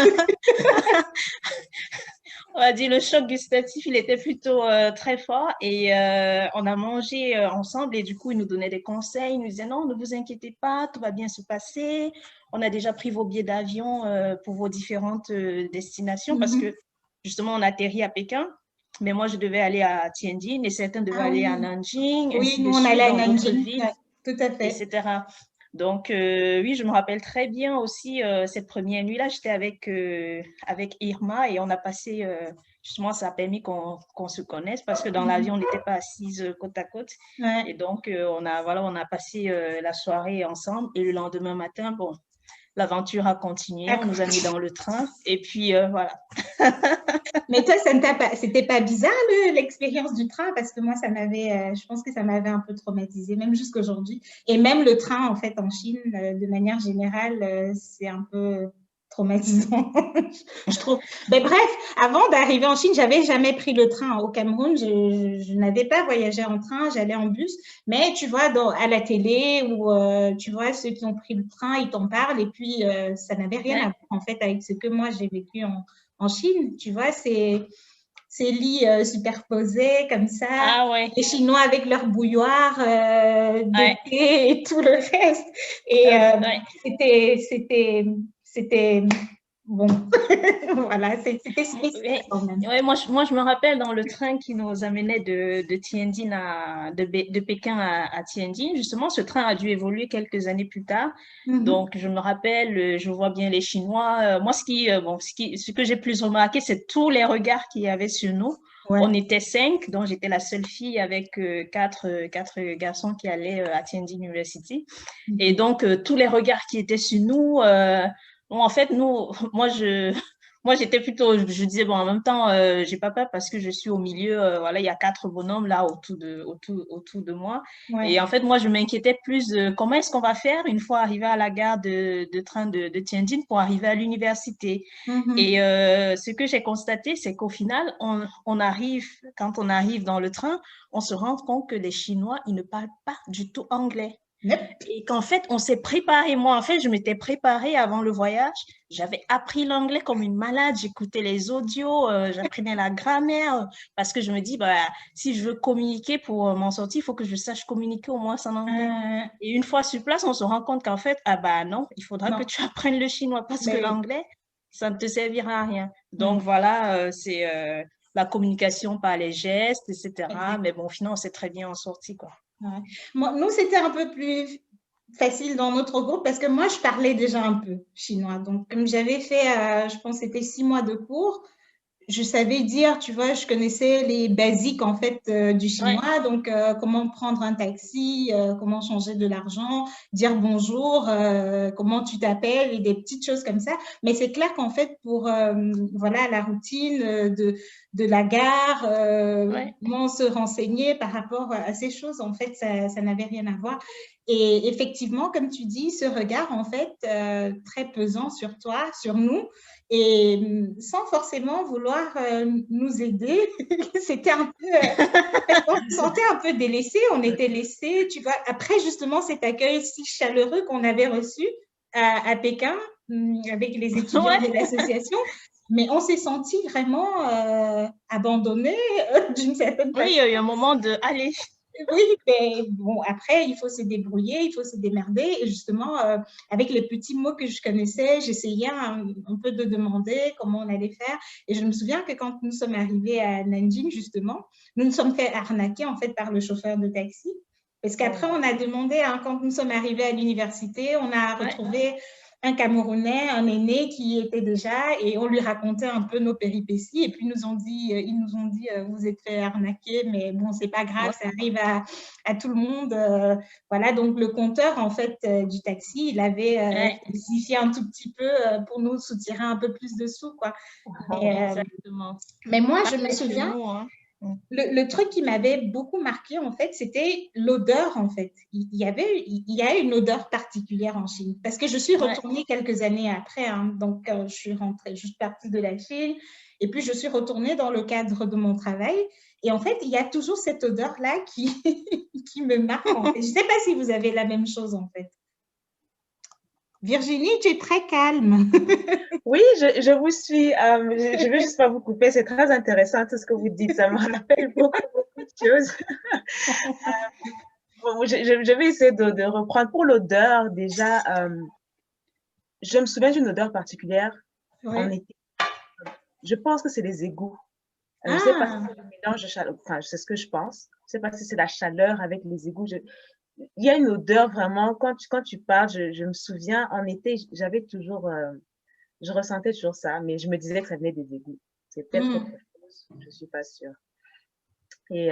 On va dire le choc gustatif, il était plutôt très fort et on a mangé ensemble et du coup, ils nous donnaient des conseils. Ils nous disaient non, ne vous inquiétez pas, tout va bien se passer. On a déjà pris vos billets d'avion pour vos différentes destinations parce que justement, on atterrit à Pékin. Mais moi, je devais aller à Tianjin et certains devaient aller à Nanjing. Oui, nous, on allait à Nanjing, tout à fait. Etc. Donc, oui, je me rappelle très bien aussi cette première nuit-là, j'étais avec Irma et on a passé, justement, ça a permis qu'on se connaisse parce que dans l'avion, on n'était pas assises côte à côte. Ouais. Et donc, on a passé la soirée ensemble et le lendemain matin, bon, l'aventure a continué, on nous a mis dans le train et puis voilà. Mais toi, c'était pas bizarre l'expérience du train parce que moi, je pense que ça m'avait un peu traumatisée, même jusqu'à aujourd'hui. Et même le train, en fait, en Chine, de manière générale, c'est un peu traumatisant, je trouve. Mais bref, avant d'arriver en Chine, j'avais jamais pris le train. Au Cameroun, je n'avais pas voyagé en train, j'allais en bus. Mais tu vois, à la télé, ou tu vois, ceux qui ont pris le train, ils t'en parlent. Et puis, ça n'avait rien à voir, en fait, avec ce que moi, j'ai vécu en Chine. Tu vois, ces lits superposés comme ça. Ah, ouais. Les Chinois avec leur bouilloire de thé et tout le reste. Et c'était bon. Voilà, c'était spécial quand même. Ouais, moi, je me rappelle dans le train qui nous amenait de Tianjin de Pékin à Tianjin. Justement, ce train a dû évoluer quelques années plus tard. Donc, je me rappelle, je vois bien les Chinois. Moi, ce que j'ai plus remarqué, c'est tous les regards qu'il y avait sur nous. Ouais. On était 5, donc j'étais la seule fille avec 4 garçons qui allaient à Tianjin University. Et donc, tous les regards qui étaient sur nous, bon, en fait, moi, j'étais plutôt, je disais, bon, en même temps, j'ai pas peur parce que je suis au milieu, voilà, il y a 4 bonhommes là autour de moi. Ouais. Et en fait, moi, je m'inquiétais plus de comment est-ce qu'on va faire une fois arrivé à la gare de train de Tianjin pour arriver à l'université. Et ce que j'ai constaté, c'est qu'au final, quand on arrive dans le train, on se rend compte que les Chinois, ils ne parlent pas du tout anglais. Yep. Et qu'en fait, on s'est préparé. Moi, en fait, je m'étais préparée avant le voyage. J'avais appris l'anglais comme une malade. J'écoutais les audios, j'apprenais la grammaire parce que je me dis, si je veux communiquer pour m'en sortir, il faut que je sache communiquer au moins en anglais. Et une fois sur place, on se rend compte qu'en fait, non, il faudra que tu apprennes le chinois parce que l'anglais, ça ne te servira à rien. Donc, voilà, c'est la communication par les gestes, etc. Exactement. Mais bon, au final, on s'est très bien en sorti, quoi. Ouais. Nous, c'était un peu plus facile dans notre groupe parce que moi, je parlais déjà un peu chinois. Donc, comme j'avais fait, je pense que c'était 6 mois de cours, je savais dire, tu vois, je connaissais les basiques en fait du chinois. Ouais. Donc, comment prendre un taxi, comment changer de l'argent, dire bonjour, comment tu t'appelles et des petites choses comme ça. Mais c'est clair qu'en fait, pour voilà, la routine de la gare, comment se renseigner par rapport à ces choses, en fait, ça n'avait rien à voir. Et effectivement, comme tu dis, ce regard, en fait, très pesant sur toi, sur nous, et sans forcément vouloir nous aider. C'était un peu, on se sentait un peu délaissés, on était laissés, tu vois. Après, justement, cet accueil si chaleureux qu'on avait reçu à Pékin, avec les étudiants de l'association, mais on s'est senti vraiment abandonnés d'une certaine façon. Oui, il y a eu un moment de « allez ». Oui, mais bon, après, il faut se débrouiller, il faut se démerder. Et justement, avec les petits mots que je connaissais, j'essayais un peu de demander comment on allait faire. Et je me souviens que quand nous sommes arrivés à Nanjing, justement, nous nous sommes fait arnaquer, en fait, par le chauffeur de taxi. Parce qu'après, on a demandé, hein, quand nous sommes arrivés à l'université, on a retrouvé un Camerounais, un aîné qui était déjà, et on lui racontait un peu nos péripéties. Et puis, ils nous ont dit, vous êtes fait arnaquer, mais bon, c'est pas grave, ça arrive à tout le monde. Voilà, donc le compteur, en fait, du taxi, il avait falsifié un tout petit peu pour nous soutirer un peu plus de sous, quoi. Exactement. Mais moi, je me souviens... Le truc qui m'avait beaucoup marqué, en fait, c'était l'odeur, en fait. Il y a une odeur particulière en Chine. Parce que je suis retournée quelques années après. Hein, donc, je suis rentrée, je suis partie de la Chine. Et puis, je suis retournée dans le cadre de mon travail. Et en fait, il y a toujours cette odeur-là qui me marque. En fait. Je ne sais pas si vous avez la même chose, en fait. Virginie, tu es très calme. Oui, je vous suis. Je ne veux juste pas vous couper. C'est très intéressant tout ce que vous dites. Ça me rappelle beaucoup de choses. Je vais essayer de reprendre. Pour l'odeur, déjà, je me souviens d'une odeur particulière. Je pense que c'est les égouts. Je ne sais pas si c'est le mélange de chaleur. Enfin, c'est ce que je pense. Je ne sais pas si c'est la chaleur avec les égouts. Il y a une odeur vraiment, quand tu parles, je me souviens, en été, j'avais toujours, je ressentais toujours ça, mais je me disais que ça venait des égouts. C'est peut-être autre chose, je ne suis pas sûre. Et,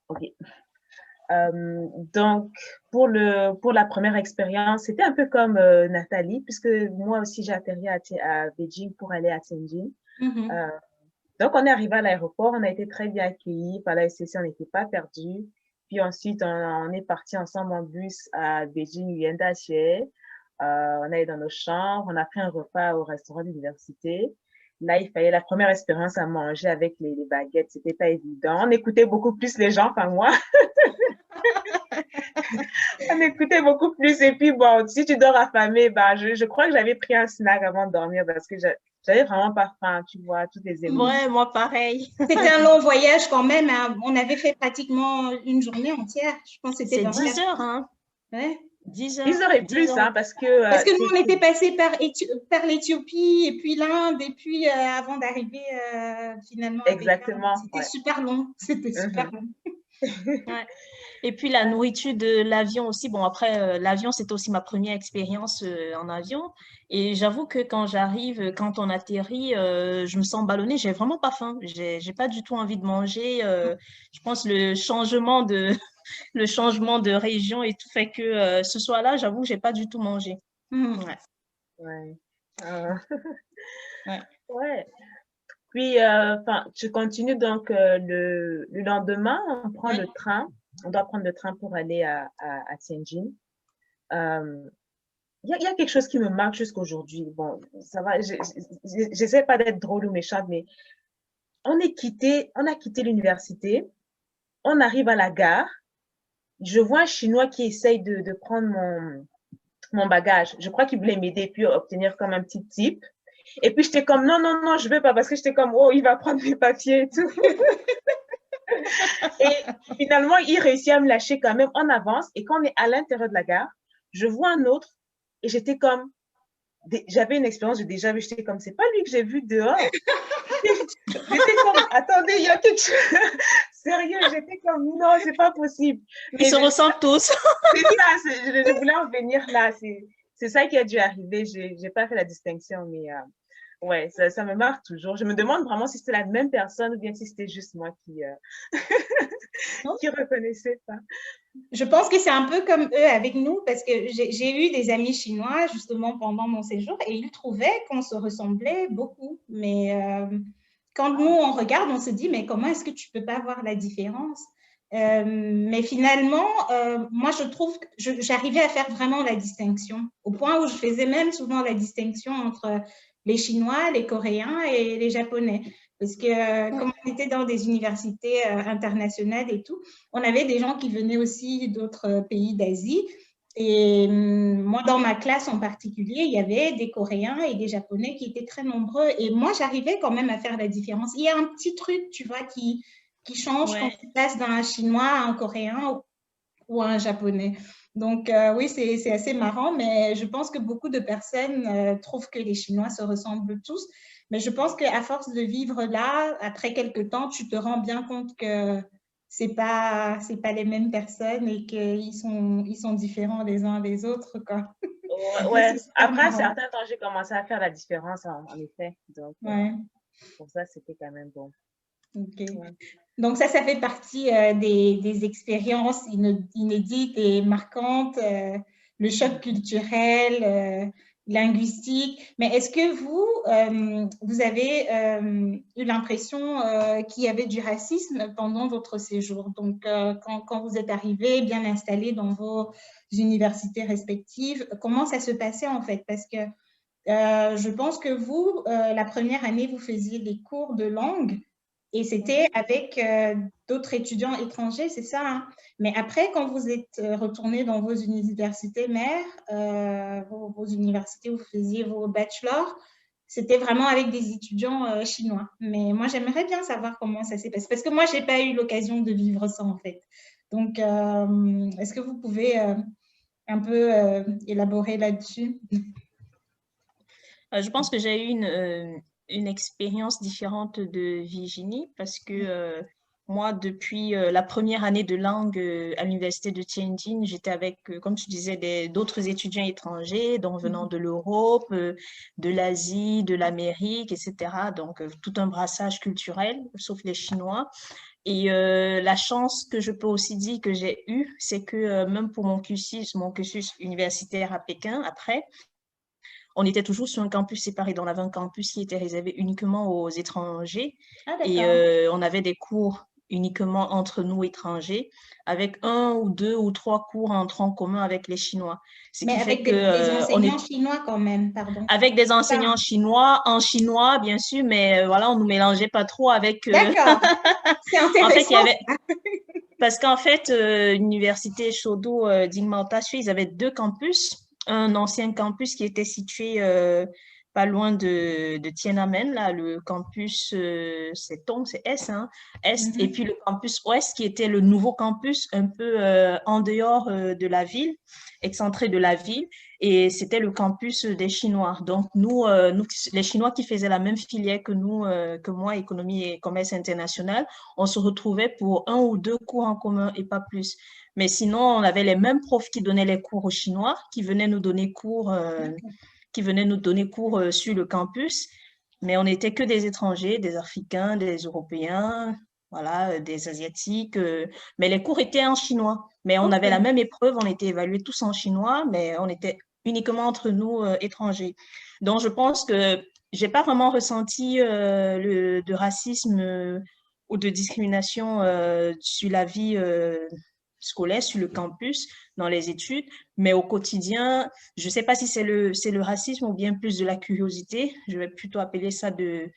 ok. Donc, pour la première expérience, c'était un peu comme Nathalie, puisque moi aussi, j'ai atterri à Beijing pour aller à Tianjin. Donc, on est arrivé à l'aéroport, on a été très bien accueillis par la SCC, on n'était pas perdus. Puis ensuite, on est partis ensemble en bus à Beijing, Yuandaxie. On allait dans nos chambres, on a pris un repas au restaurant de l'université. Là, il fallait la première expérience à manger avec les baguettes, c'était pas évident. On écoutait beaucoup plus les gens, enfin moi. On écoutait beaucoup plus. Et puis bon, si tu dors affamé, bah, je crois que j'avais pris un snack avant de dormir parce que j'avais vraiment pas faim, tu vois, toutes les émotions. Ouais, moi pareil. C'était un long voyage quand même. Hein. On avait fait pratiquement une journée entière. Je pense que c'était 10 heures, hein. Ouais. 10 heures. 10 heures et plus, hein, parce que... Parce que nous, on était passé par l'Éthiopie et puis l'Inde et puis avant d'arriver finalement à Exactement. C'était super long. C'était super long. Ouais. Et puis la nourriture de l'avion aussi. Bon, après, l'avion, c'était aussi ma première expérience en avion. Et j'avoue que quand j'arrive, quand on atterrit, je me sens ballonnée. J'ai vraiment pas faim. J'ai pas du tout envie de manger. Je pense le changement de région et tout fait que ce soir-là, j'avoue que j'ai pas du tout mangé. Ouais. Ouais. Puis, tu continues donc le lendemain, on prend le train. On doit prendre le train pour aller à Tianjin. Il y a quelque chose qui me marque jusqu'aujourd'hui. Bon, ça va, j'essaie pas d'être drôle ou méchante, mais on a quitté l'université, on arrive à la gare, je vois un Chinois qui essaye de prendre mon bagage. Je crois qu'il voulait m'aider puis obtenir comme un petit tip. Et puis, j'étais comme, non, je veux pas, parce que j'étais comme, oh, il va prendre mes papiers et tout. Et finalement, il réussit à me lâcher quand même en avance. Et quand on est à l'intérieur de la gare, je vois un autre et j'étais comme, j'avais une expérience, j'ai déjà vu, j'étais comme, c'est pas lui que j'ai vu dehors. J'étais comme, attendez, il y a quelque chose. Sérieux, j'étais comme, non, c'est pas possible. Ils se ressemblent tous. C'est ça, je voulais en venir là. C'est ça qui a dû arriver. J'ai pas fait la distinction, mais ouais, ça me marque toujours. Je me demande vraiment si c'était la même personne ou bien si c'était juste moi qui reconnaissait ça. Je pense que c'est un peu comme eux avec nous parce que j'ai eu des amis chinois justement pendant mon séjour et ils trouvaient qu'on se ressemblait beaucoup. Mais quand nous, on regarde, on se dit, mais comment est-ce que tu peux pas voir la différence? Mais finalement, moi, je trouve que j'arrivais à faire vraiment la distinction, au point où je faisais même souvent la distinction entre les Chinois, les Coréens et les Japonais. Parce que comme on était dans des universités internationales et tout, on avait des gens qui venaient aussi d'autres pays d'Asie. Et moi, dans ma classe en particulier, il y avait des Coréens et des Japonais qui étaient très nombreux. Et moi, j'arrivais quand même à faire la différence. Il y a un petit truc, tu vois, qui change quand tu passes d'un Chinois à un Coréen ou à un Japonais. Donc, oui, c'est assez marrant, mais je pense que beaucoup de personnes trouvent que les Chinois se ressemblent tous. Mais je pense qu'à force de vivre là, après quelques temps, tu te rends bien compte que c'est pas les mêmes personnes et qu'ils sont différents les uns des autres, quoi. Ouais. C'est Après un marrant. certain temps, j'ai commencé à faire la différence, en effet. Donc, Ouais. pour ça, c'était quand même bon. OK. Ouais. Donc ça fait partie des expériences inédites et marquantes, le choc culturel, linguistique. Mais est-ce que vous avez eu l'impression qu'il y avait du racisme pendant votre séjour? Donc quand vous êtes arrivé, bien installé dans vos universités respectives, comment ça se passait en fait? Parce que je pense que vous, la première année, vous faisiez des cours de langue. Et c'était avec d'autres étudiants étrangers, c'est ça, hein? Mais après, quand vous êtes retourné dans vos universités mères, vos universités où vous faisiez vos bachelors, c'était vraiment avec des étudiants chinois. Mais moi, j'aimerais bien savoir comment ça s'est passé, parce que moi, je n'ai pas eu l'occasion de vivre ça, en fait. Donc, est-ce que vous pouvez un peu élaborer là-dessus? Je pense que j'ai eu une expérience différente de Virginie parce que moi, depuis la première année de langue à l'université de Tianjin, j'étais avec, comme tu disais, d'autres étudiants étrangers, donc venant de l'Europe, de l'Asie, de l'Amérique, etc. Donc, tout un brassage culturel, sauf les Chinois. Et la chance que je peux aussi dire que j'ai eue, c'est que même pour mon cursus universitaire à Pékin, après, on était toujours sur un campus séparé. Donc, on avait un campus qui était réservé uniquement aux étrangers Ah, et d'accord. on avait des cours uniquement entre nous étrangers, avec un ou deux ou trois cours en tronc commun avec les Chinois. Ce Mais qui fait avec que des on enseignants est chinois quand même, pardon. avec des Ça, enseignants chinois, en chinois bien sûr, mais voilà, on nous mélangeait pas trop avec. d'accord, c'est En fait, il y intéressant avait ça. parce qu'en fait, l'université Shodo d'Ingmao-Tashu, ils avaient deux campus. Un ancien campus qui était situé pas loin de Tiananmen, là, le campus, c'est Tong, c'est Est, hein, Est, et puis le campus Ouest qui était le nouveau campus un peu en dehors de la ville, excentré de la ville, et c'était le campus des Chinois. Donc, nous, les Chinois qui faisaient la même filière que nous, que moi, économie et commerce international, on se retrouvait pour un ou deux cours en commun et pas plus. Mais sinon, on avait les mêmes profs qui donnaient les cours aux Chinois, qui venaient nous donner cours, sur le campus. Mais on n'était que des étrangers, des Africains, des Européens, voilà, des Asiatiques. Mais les cours étaient en chinois. Mais on avait la Ok. même épreuve, on était évalués tous en chinois, mais on était uniquement entre nous étrangers. Donc, je pense que j'ai pas vraiment ressenti de racisme ou de discrimination sur la vie scolaire, sur le campus, dans les études, mais au quotidien, je ne sais pas si c'est le racisme ou bien plus de la curiosité. Je vais plutôt appeler ça de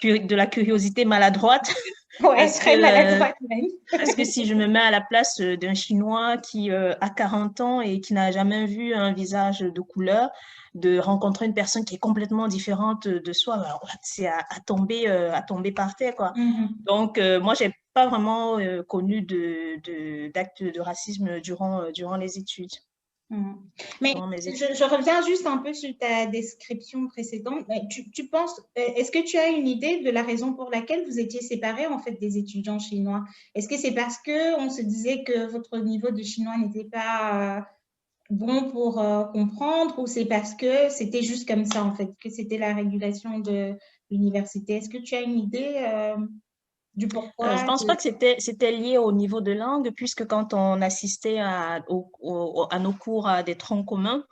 la curiosité maladroite Ouais, parce très que maladroite même. parce que si je me mets à la place d'un Chinois qui a 40 ans et qui n'a jamais vu un visage de couleur, de rencontrer une personne qui est complètement différente de soi, alors, c'est à tomber par terre, quoi. Donc, moi, j'ai pas vraiment connu d'actes de racisme durant les études, Mais durant mes études. je reviens juste un peu sur ta description précédente. Tu penses, est-ce que tu as une idée de la raison pour laquelle vous étiez séparés en fait des étudiants chinois? Est-ce que c'est parce que on se disait que votre niveau de chinois n'était pas bon pour comprendre ou c'est parce que c'était juste comme ça en fait, que c'était la régulation de l'université? Est-ce que tu as une idée du Je pourquoi pense pas que c'était lié au niveau de langue, puisque quand on assistait à nos cours à des troncs communs,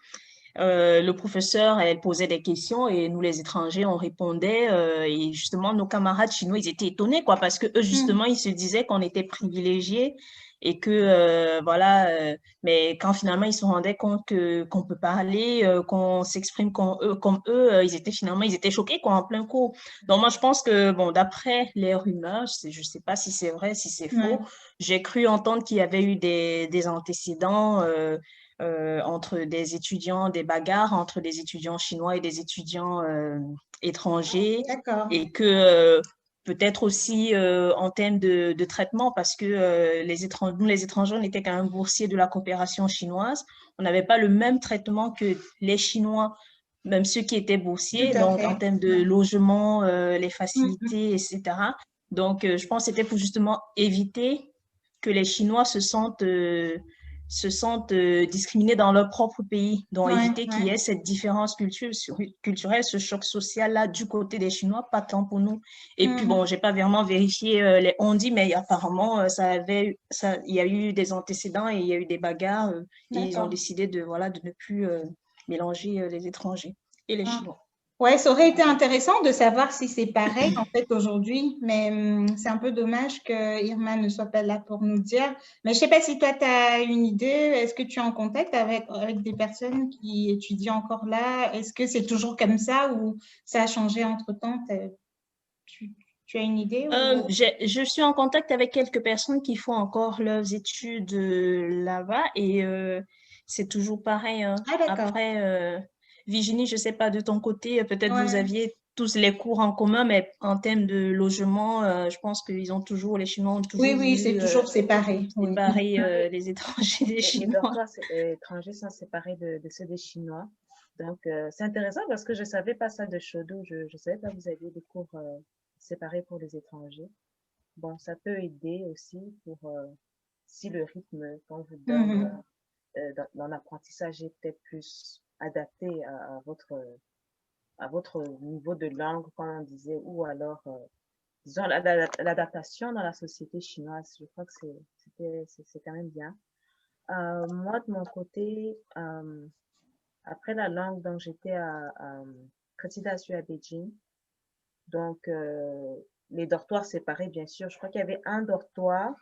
le professeur, elle posait des questions et nous, les étrangers, on répondait. Et justement, nos camarades chinois, ils étaient étonnés, quoi, parce que eux, justement, ils se disaient qu'on était privilégiés et que, voilà, mais quand finalement, ils se rendaient compte qu'on peut parler, qu'on s'exprime comme eux, ils étaient choqués, quoi, en plein cours. Donc, moi, je pense que, bon, d'après les rumeurs, je sais pas si c'est vrai, si c'est faux, j'ai cru entendre qu'il y avait eu des antécédents, entre des étudiants, des bagarres entre des étudiants chinois et des étudiants étrangers. Et que peut-être aussi en termes de traitement, parce que nous, les étrangers, on était quand même boursiers de la coopération chinoise. On n'avait pas le même traitement que les Chinois, même ceux qui étaient boursiers, donc en termes de logement, les facilités, etc. Donc, je pense que c'était pour justement éviter que les Chinois se sentent discriminés dans leur propre pays. Donc, éviter qu'il y ait cette différence culturelle, ce choc social-là du côté des Chinois, pas tant pour nous. Et puis, bon, je n'ai pas vraiment vérifié les on-dit, mais apparemment, il y a eu des antécédents et il y a eu des bagarres. Et ils ont décidé de ne plus mélanger les étrangers et les Chinois. Ouais, ça aurait été intéressant de savoir si c'est pareil en fait aujourd'hui, mais c'est un peu dommage que Irma ne soit pas là pour nous dire. Mais je sais pas si toi, tu as une idée. Est-ce que tu es en contact avec des personnes qui étudient encore là? Est-ce que c'est toujours comme ça ou ça a changé entre-temps? Tu as une idée je suis en contact avec quelques personnes qui font encore leurs études là-bas et c'est toujours pareil. Hein. Après, Virginie, je ne sais pas de ton côté, peut-être vous aviez tous les cours en commun, mais en termes de logement, je pense que les Chinois ont toujours oui, c'est toujours séparé. Séparer les étrangers des Chinois. Les dortoirs étrangers sont séparés de ceux des Chinois. Donc, c'est intéressant parce que je ne savais pas ça de Shodo. Je ne savais pas que vous aviez des cours séparés pour les étrangers. Bon, ça peut aider aussi pour si le rythme qu'on vous donne dans l'apprentissage est peut-être plus adapté à votre niveau de langue, comme on disait, ou alors, disons, l'adaptation dans la société chinoise. Je crois que c'est quand même bien. Moi, de mon côté, après la langue, donc j'étais à Présidation à Beijing. Donc, les dortoirs séparés, bien sûr. Je crois qu'il y avait un dortoir,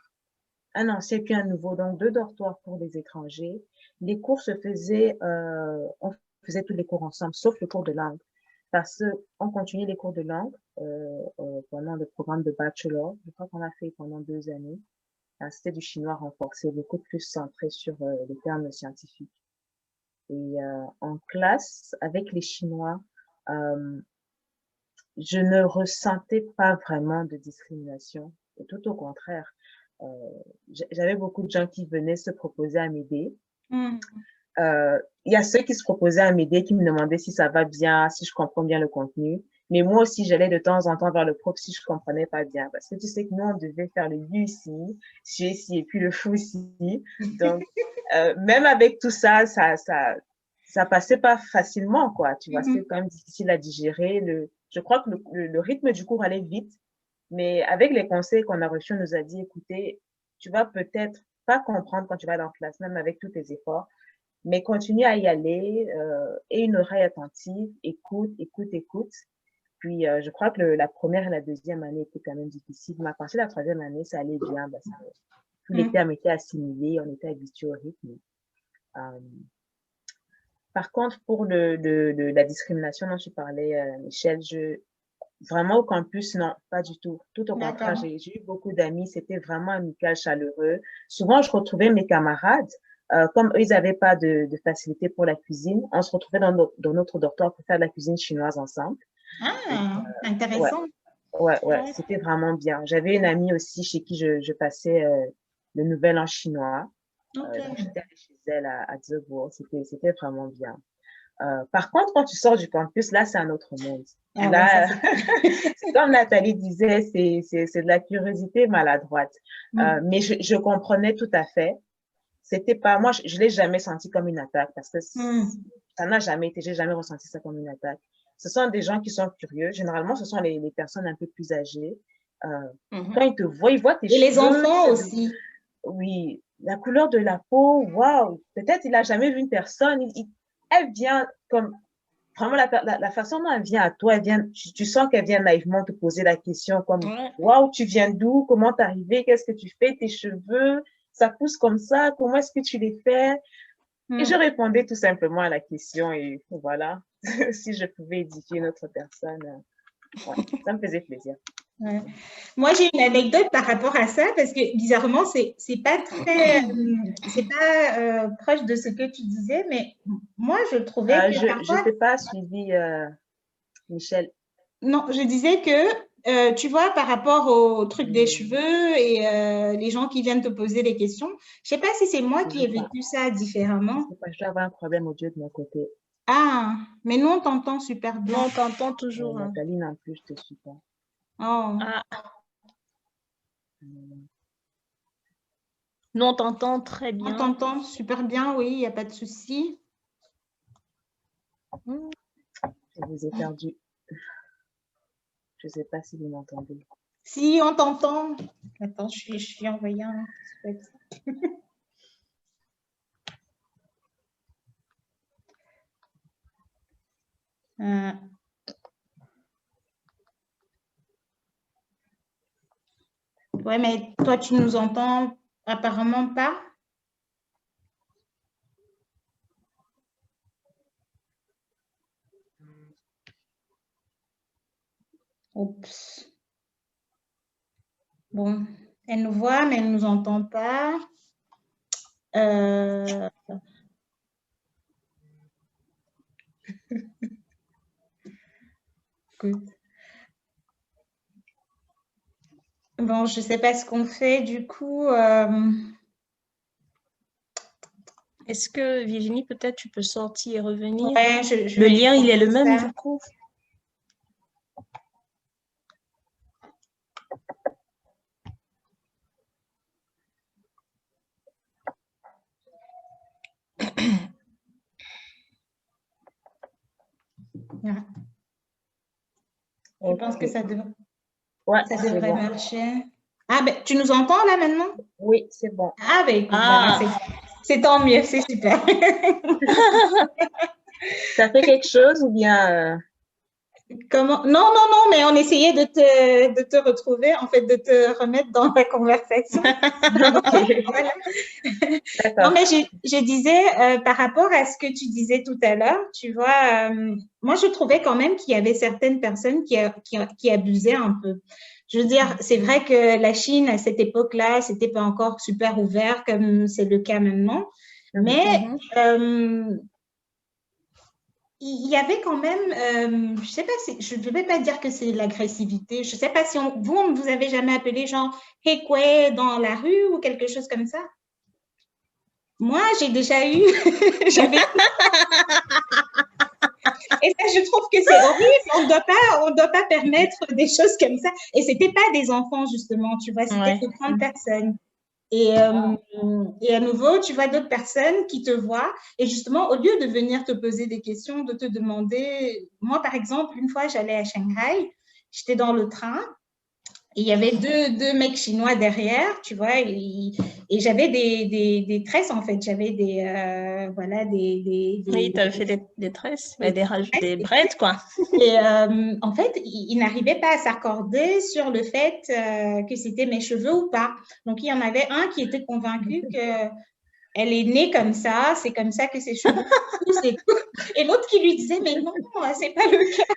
un ancien puis un nouveau, donc 2 dortoirs pour les étrangers. Les cours se faisaient, on faisait tous les cours ensemble, sauf le cours de langue. Parce qu'on continuait les cours de langue pendant le programme de bachelor. Je crois qu'on a fait pendant 2 années. C'était du chinois renforcé, beaucoup plus centré sur les termes scientifiques. Et en classe, avec les Chinois, je ne ressentais pas vraiment de discrimination. Et tout au contraire, j'avais beaucoup de gens qui venaient se proposer à m'aider. Il y a ceux qui se proposaient à m'aider, qui me demandaient si ça va bien, si je comprends bien le contenu. Mais moi aussi, j'allais de temps en temps vers le prof si je comprenais pas bien. Parce que tu sais que nous, on devait faire le yu ici, chi ici, et puis le fou ici. Donc, même avec tout ça, ça passait pas facilement, quoi. Tu vois, c'était quand même difficile à digérer. Je crois que le rythme du cours allait vite. Mais avec les conseils qu'on a reçus, on nous a dit, écoutez, tu vas peut-être pas comprendre quand tu vas dans la classe, même avec tous tes efforts. Mais continue à y aller et une oreille attentive, écoute. Puis, je crois que la première et la deuxième année étaient quand même difficiles. Mais à partir de la troisième année, ça allait bien. Parce que tous les termes étaient assimilés, on était habitués au rythme. Par contre, pour la discrimination dont tu parlais, Michel, vraiment au campus, non, pas du tout. Tout au contraire, j'ai eu beaucoup d'amis, c'était vraiment amical, chaleureux. Souvent, je retrouvais mes camarades. Comme eux, ils n'avaient pas de facilité pour la cuisine, on se retrouvait dans notre dortoir pour faire de la cuisine chinoise ensemble. Ah, intéressant. Ouais, c'était vraiment bien. J'avais une amie aussi chez qui je passais le nouvel an chinois. Donc, j'étais allée chez elle à Zhebourg. C'était vraiment bien. Par contre, quand tu sors du campus, là, c'est un autre monde. Là, comme Nathalie disait, c'est de la curiosité maladroite. Mais je comprenais tout à fait. C'était pas, moi, je l'ai jamais senti comme une attaque parce que ça n'a jamais été, j'ai jamais ressenti ça comme une attaque. Ce sont des gens qui sont curieux. Généralement, ce sont les personnes un peu plus âgées. Quand ils te voient, ils voient tes cheveux. Et les enfants aussi. Oui, la couleur de la peau, waouh. Peut-être il a jamais vu une personne. elle vient comme, vraiment la façon dont elle vient à toi, elle vient, tu sens qu'elle vient naïvement te poser la question comme, Ouais. waouh, tu viens d'où? Comment t'es arrivé? Qu'est-ce que tu fais? Tes cheveux, ça pousse comme ça? Comment est-ce que tu les fais? Et je répondais tout simplement à la question et voilà, si je pouvais édifier une autre personne, ouais, ça me faisait plaisir. Ouais. Moi, j'ai une anecdote par rapport à ça parce que bizarrement, c'est pas très, c'est pas proche de ce que tu disais, mais moi, je trouvais que Je parfois, t'ai pas suivi, Michel. non, je disais que tu vois, par rapport au truc des cheveux et les gens qui viennent te poser des questions, je sais pas si c'est moi Je qui ai sais pas, vécu ça je différemment. sais pas, je dois avoir un problème audio de mon côté. Ah, mais nous, on t'entend super Non, bien. on t'entend toujours. Hein. Nathalie non plus, je te suis pas. Oh, Ah, Hum, nous, on t'entend très on bien. t'entend super bien, oui, il n'y a pas de souci. Je vous ai perdu. Je sais pas si vous m'entendez. Si, on t'entend. Attends, je suis envoyé un Euh, ouais, mais toi, tu nous entends apparemment pas. Oups. Bon, elle nous voit, mais elle ne nous entend pas. Euh, écoute. Bon, je ne sais pas ce qu'on fait du coup. Est-ce que Virginie, peut-être tu peux sortir et revenir? Ouais, je Le vais lui lien, il est le proposer même ça. du coup. Ouais. Je pense que Ok. ça Ouais, ça c'est devrait bon. marcher. Ah, ben, tu nous entends là maintenant? Oui, c'est bon. Ah, ben écoute, voilà, Ah, c'est tant mieux, c'est super. Ça fait quelque chose ou bien Comment? Non, non, non, mais on essayait de te retrouver, en fait, de te remettre dans la conversation. Ok, Voilà. Non, d'accord. mais je disais, par rapport à ce que tu disais tout à l'heure, tu vois, moi, je trouvais quand même qu'il y avait certaines personnes qui abusaient un peu. Je veux dire, c'est vrai que la Chine, à cette époque-là, c'était pas encore super ouvert comme c'est le cas maintenant, mais il y avait quand même, je sais pas si, je ne vais pas dire que c'est de l'agressivité. Je sais pas si vous, on vous avez jamais appelé genre hey quoi dans la rue ou quelque chose comme ça. Moi, j'ai déjà eu, j'avais, et ça, je trouve que c'est horrible. On doit pas permettre des choses comme ça. Et c'était pas des enfants justement, tu vois, c'était ouais. de grandes personnes. Et à nouveau, tu vois d'autres personnes qui te voient et justement, au lieu de venir te poser des questions, de te demander, moi par exemple, une fois j'allais à Shanghai, j'étais dans le train et il y avait deux mecs chinois derrière, tu vois, et j'avais des tresses en fait, j'avais voilà, Oui, tu avais fait des tresses, mais des des tresses. brettes, quoi. Et en fait, il n'arrivait pas à s'accorder sur le fait que c'était mes cheveux ou pas. Donc, il y en avait un qui était convaincu que elle est née comme ça, c'est comme ça que ses cheveux poussent et tout. Et l'autre qui lui disait, mais non, c'est pas le cas.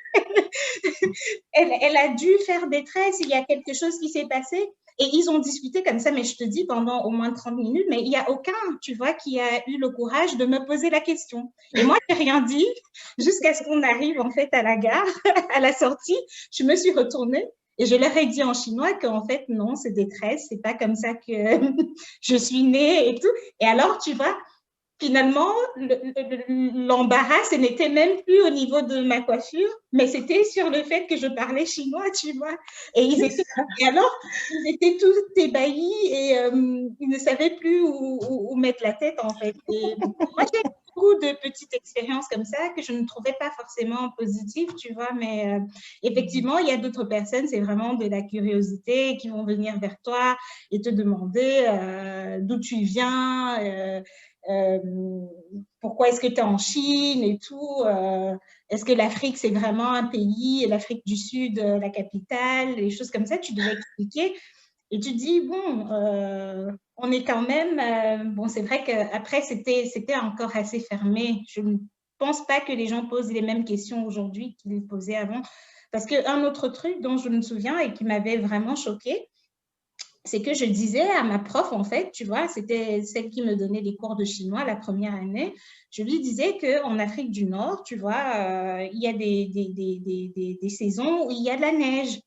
Elle a dû faire des tresses, il y a quelque chose qui s'est passé. Et ils ont discuté comme ça, mais je te dis pendant au moins 30 minutes, mais il n'y a aucun, tu vois, qui a eu le courage de me poser la question. Et moi, je n'ai rien dit jusqu'à ce qu'on arrive en fait à la gare, à la sortie. Je me suis retournée et je leur ai dit en chinois qu'en fait, non, c'est des tresses, c'est pas comme ça que je suis née et tout. Et alors, tu vois, finalement, l'embarras, ce n'était même plus au niveau de ma coiffure, mais c'était sur le fait que je parlais chinois, tu vois. Et alors, ils étaient tous ébahis et ils ne savaient plus où mettre la tête, en fait. Et moi, j'ai beaucoup de petites expériences comme ça que je ne trouvais pas forcément positives, tu vois, mais effectivement, il y a d'autres personnes, c'est vraiment de la curiosité qui vont venir vers toi et te demander d'où tu viens, pourquoi est-ce que tu es en Chine et tout, est-ce que l'Afrique, c'est vraiment un pays, l'Afrique du Sud, la capitale, les choses comme ça, tu devais expliquer. Et tu dis, bon, on est quand même, bon, c'est vrai qu'après, c'était encore assez fermé. Je ne pense pas que les gens posent les mêmes questions aujourd'hui qu'ils les posaient avant. Parce qu'un autre truc dont je me souviens et qui m'avait vraiment choquée, c'est que je disais à ma prof, en fait, tu vois, c'était celle qui me donnait des cours de chinois la première année, je lui disais qu'en Afrique du Nord, tu vois, il y a des saisons où il y a de la neige.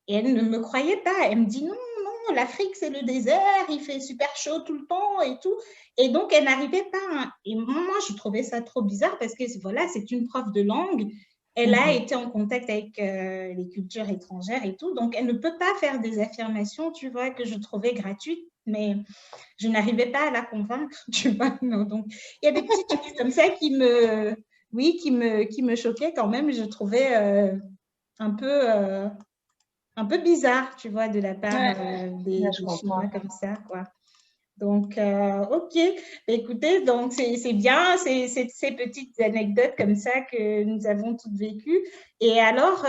Et elle ne me croyait pas. Elle me dit non, non, l'Afrique, c'est le désert, il fait super chaud tout le temps et tout. Et donc, elle n'arrivait pas. Et moi, je trouvais ça trop bizarre parce que voilà, c'est une prof de langue. Elle a été en contact avec les cultures étrangères et tout. Donc, elle ne peut pas faire des affirmations, tu vois, que je trouvais gratuites. Mais je n'arrivais pas à la convaincre, tu vois. Non, donc, il y a des petites choses comme ça oui, qui me choquaient quand même. Je trouvais un peu bizarre, tu vois, de la part des Chinois comme ça, quoi. Donc, OK. Écoutez, donc c'est bien, c'est ces petites anecdotes comme ça que nous avons toutes vécues. Et alors,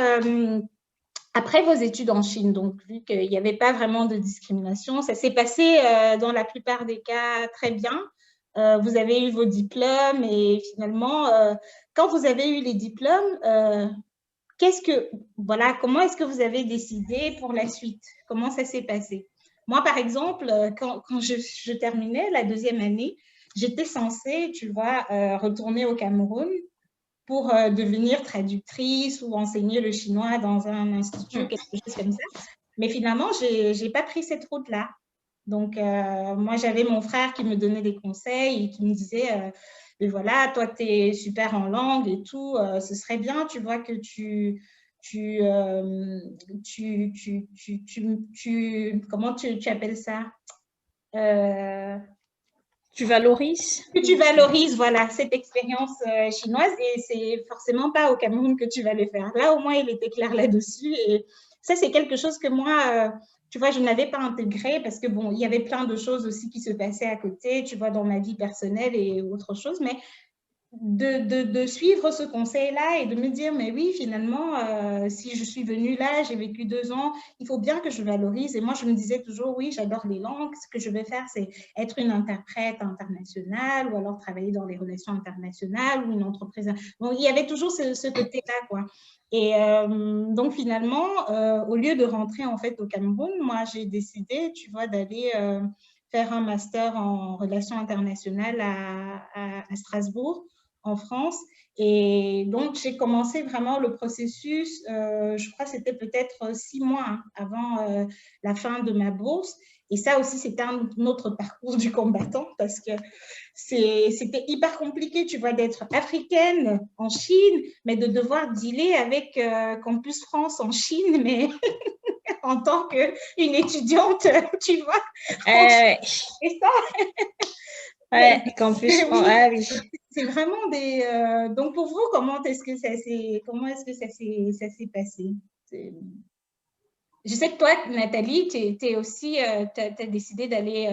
après vos études en Chine, donc vu qu'il n'y avait pas vraiment de discrimination, ça s'est passé dans la plupart des cas très bien. Vous avez eu vos diplômes et finalement, quand vous avez eu les diplômes, voilà, comment est-ce que vous avez décidé pour la suite? Comment ça s'est passé? Moi, par exemple, quand je terminais la deuxième année, j'étais censée, tu vois, retourner au Cameroun pour devenir traductrice ou enseigner le chinois dans un institut, quelque chose comme ça. Mais finalement, je n'ai pas pris cette route-là. Donc, moi, j'avais mon frère qui me donnait des conseils et qui me disait, mais voilà, toi, tu es super en langue et tout, ce serait bien, tu vois, que comment tu appelles ça? Tu valorises? Que tu valorises, voilà, cette expérience chinoise et c'est forcément pas au Cameroun que tu vas le faire. Là, au moins, il était clair là-dessus et ça, c'est quelque chose que moi, tu vois, je n'avais pas intégré parce que bon, il y avait plein de choses aussi qui se passaient à côté, tu vois, dans ma vie personnelle et autre chose, mais de suivre ce conseil-là et de me dire, mais oui, finalement, si je suis venue là, j'ai vécu 2 ans, il faut bien que je valorise. Et moi, je me disais toujours, oui, j'adore les langues. Ce que je vais faire, c'est être une interprète internationale ou alors travailler dans les relations internationales ou une entreprise. Donc, il y avait toujours ce côté-là, quoi. Et donc, finalement, au lieu de rentrer en fait au Cameroun, moi, j'ai décidé, tu vois, d'aller faire un master en relations internationales à Strasbourg en France. Et donc, j'ai commencé vraiment le processus, je crois que c'était peut-être 6 mois avant la fin de ma bourse. Et ça aussi, c'était un autre parcours du combattant parce que c'était hyper compliqué, tu vois, d'être africaine en Chine, mais de devoir dealer avec Campus France en Chine, mais en tant qu'une étudiante, tu vois. Et ça, ouais, Campus France, ah oui. c'est vraiment des. Donc pour vous, comment est-ce que ça s'est passé? Je sais que toi, Nathalie, tu aussi, as décidé d'aller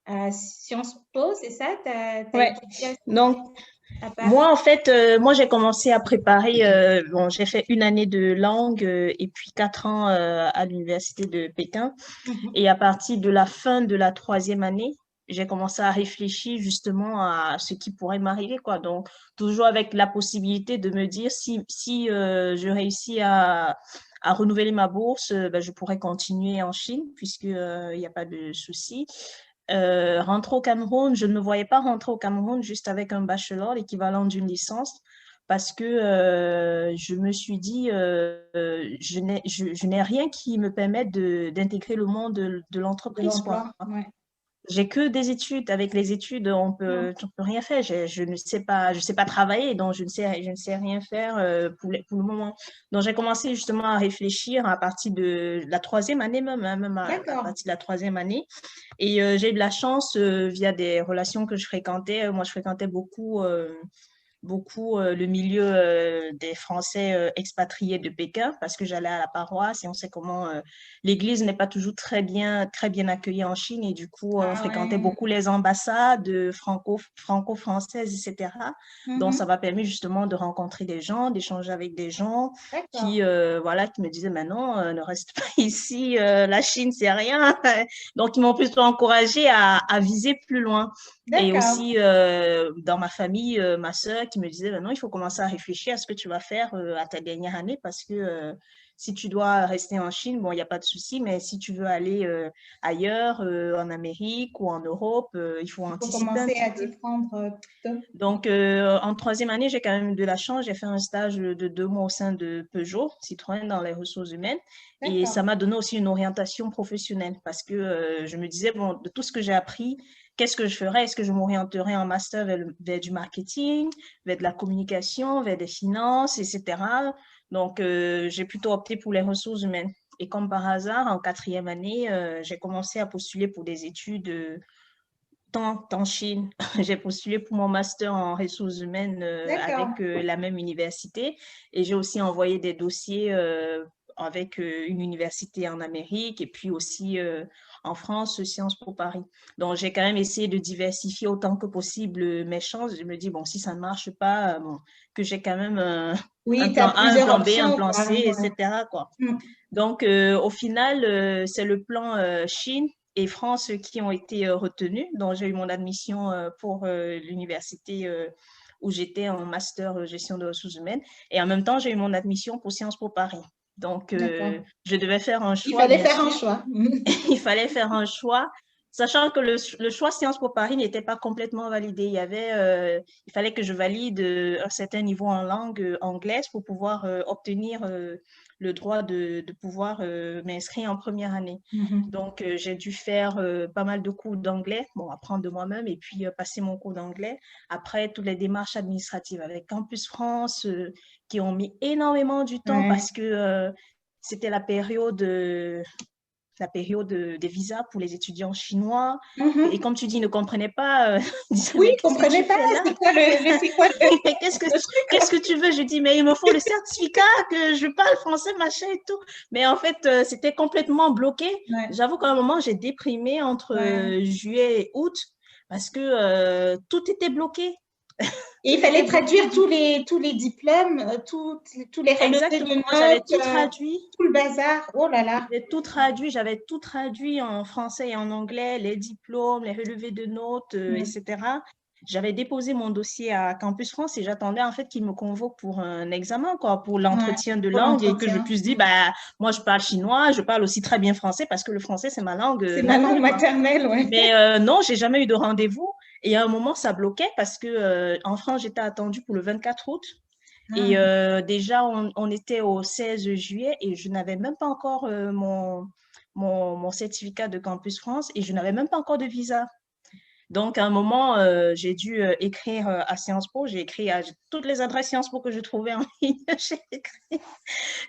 à Sciences Po, c'est ça? Ouais. Donc, moi, en fait, moi, j'ai commencé à préparer, bon, j'ai fait 1 année de langue et puis 4 ans à l'université de Pékin. Et à partir de la fin de la 3e année, j'ai commencé à réfléchir justement à ce qui pourrait m'arriver, quoi. Donc, toujours avec la possibilité de me dire si je réussis à renouveler ma bourse, ben, je pourrais continuer en Chine puisqu'il n'y a pas de souci. Rentrer au Cameroun, je ne me voyais pas rentrer au Cameroun juste avec un bachelor, l'équivalent d'une licence, parce que je me suis dit, je n'ai rien qui me permette d'intégrer le monde de l'entreprise, quoi. Ouais. j'ai que des études. Avec les études, on peut rien faire. Je ne sais pas travailler, donc je ne sais rien faire pour le moment. Donc, j'ai commencé justement à réfléchir à partir de la troisième année même, hein, même à partir de la troisième année. Et j'ai eu de la chance via des relations que je fréquentais. Moi, je fréquentais beaucoup le milieu des Français expatriés de Pékin parce que j'allais à la paroisse et on sait comment l'Église n'est pas toujours très bien accueillie en Chine et du coup, on fréquentait beaucoup les ambassades franco-françaises, etc. Donc, ça m'a permis justement de rencontrer des gens, d'échanger avec des gens qui me disaient, mais non, ne reste pas ici, la Chine, c'est rien. Donc, ils m'ont plutôt encouragée à viser plus loin. Et aussi, dans ma famille, ma sœur qui me disait, non, il faut commencer à réfléchir à ce que tu vas faire à ta dernière année parce que si tu dois rester en Chine, bon, il n'y a pas de souci, mais si tu veux aller ailleurs, en Amérique ou en Europe, il faut anticiper un petit peu. Prendre. Donc, en troisième année, j'ai quand même de la chance. J'ai fait un stage de 2 mois au sein de Peugeot, Citroën dans les ressources humaines. Et ça m'a donné aussi une orientation professionnelle parce que je me disais, bon, de tout ce que j'ai appris, qu'est-ce que je ferais? Est-ce que je m'orienterais en master vers du marketing, vers de la communication, vers des finances, etc. Donc, j'ai plutôt opté pour les ressources humaines. Et comme par hasard, en quatrième année, j'ai commencé à postuler pour des études en Chine. J'ai postulé pour mon master en ressources humaines avec la même université et j'ai aussi envoyé des dossiers avec une université en Amérique et puis aussi en France, Sciences Po Paris. Donc, j'ai quand même essayé de diversifier autant que possible mes chances. Je me dis, bon, si ça ne marche pas, bon, que j'ai quand même un plan A, un plan B, un plan C, etc. Quoi. Donc, au final, c'est le plan Chine et France qui ont été retenus. Donc, j'ai eu mon admission pour l'université où j'étais en master gestion de ressources humaines. Et en même temps, j'ai eu mon admission pour Sciences Po Paris. Donc, je devais faire un choix. Il fallait faire un choix. Il fallait faire un choix, sachant que le choix Sciences Po Paris n'était pas complètement validé. Il fallait que je valide un certain niveau en langue anglaise pour pouvoir obtenir le droit de pouvoir m'inscrire en première année. Donc, j'ai dû faire pas mal de cours d'anglais, bon, apprendre de moi-même et puis passer mon cours d'anglais. Après, toutes les démarches administratives avec Campus France qui ont mis énormément du temps parce que c'était la période des visas pour les étudiants chinois. Et comme tu dis, ils ne comprenaient pas. Oui, ils ne comprenaient pas. C'est quoi qu'est-ce que tu veux? Je dis, mais il me faut le certificat que je parle français, machin et tout. Mais en fait, c'était complètement bloqué. J'avoue qu'à un moment, j'ai déprimé entre juillet et août parce que tout était bloqué. Et il fallait traduire tous les diplômes, tous les relevés de notes, j'avais tout traduit. Tout le bazar, oh là là. J'avais tout traduit en français et en anglais, les diplômes, les relevés de notes, etc. J'avais déposé mon dossier à Campus France et j'attendais en fait qu'ils me convoquent pour un examen, quoi, pour l'entretien de langue et que je puisse dire, bah, moi je parle chinois, je parle aussi très bien français parce que le français c'est ma langue. C'est ma langue maternelle, ouais. Mais non, j'ai jamais eu de rendez-vous. Et à un moment, ça bloquait parce que en France, j'étais attendue pour le 24 août. Et déjà, on était au 16 juillet et je n'avais même pas encore mon certificat de Campus France et je n'avais même pas encore de visa. Donc, à un moment, j'ai dû écrire à Sciences Po. J'ai écrit à toutes les adresses Sciences Po que je trouvais en ligne.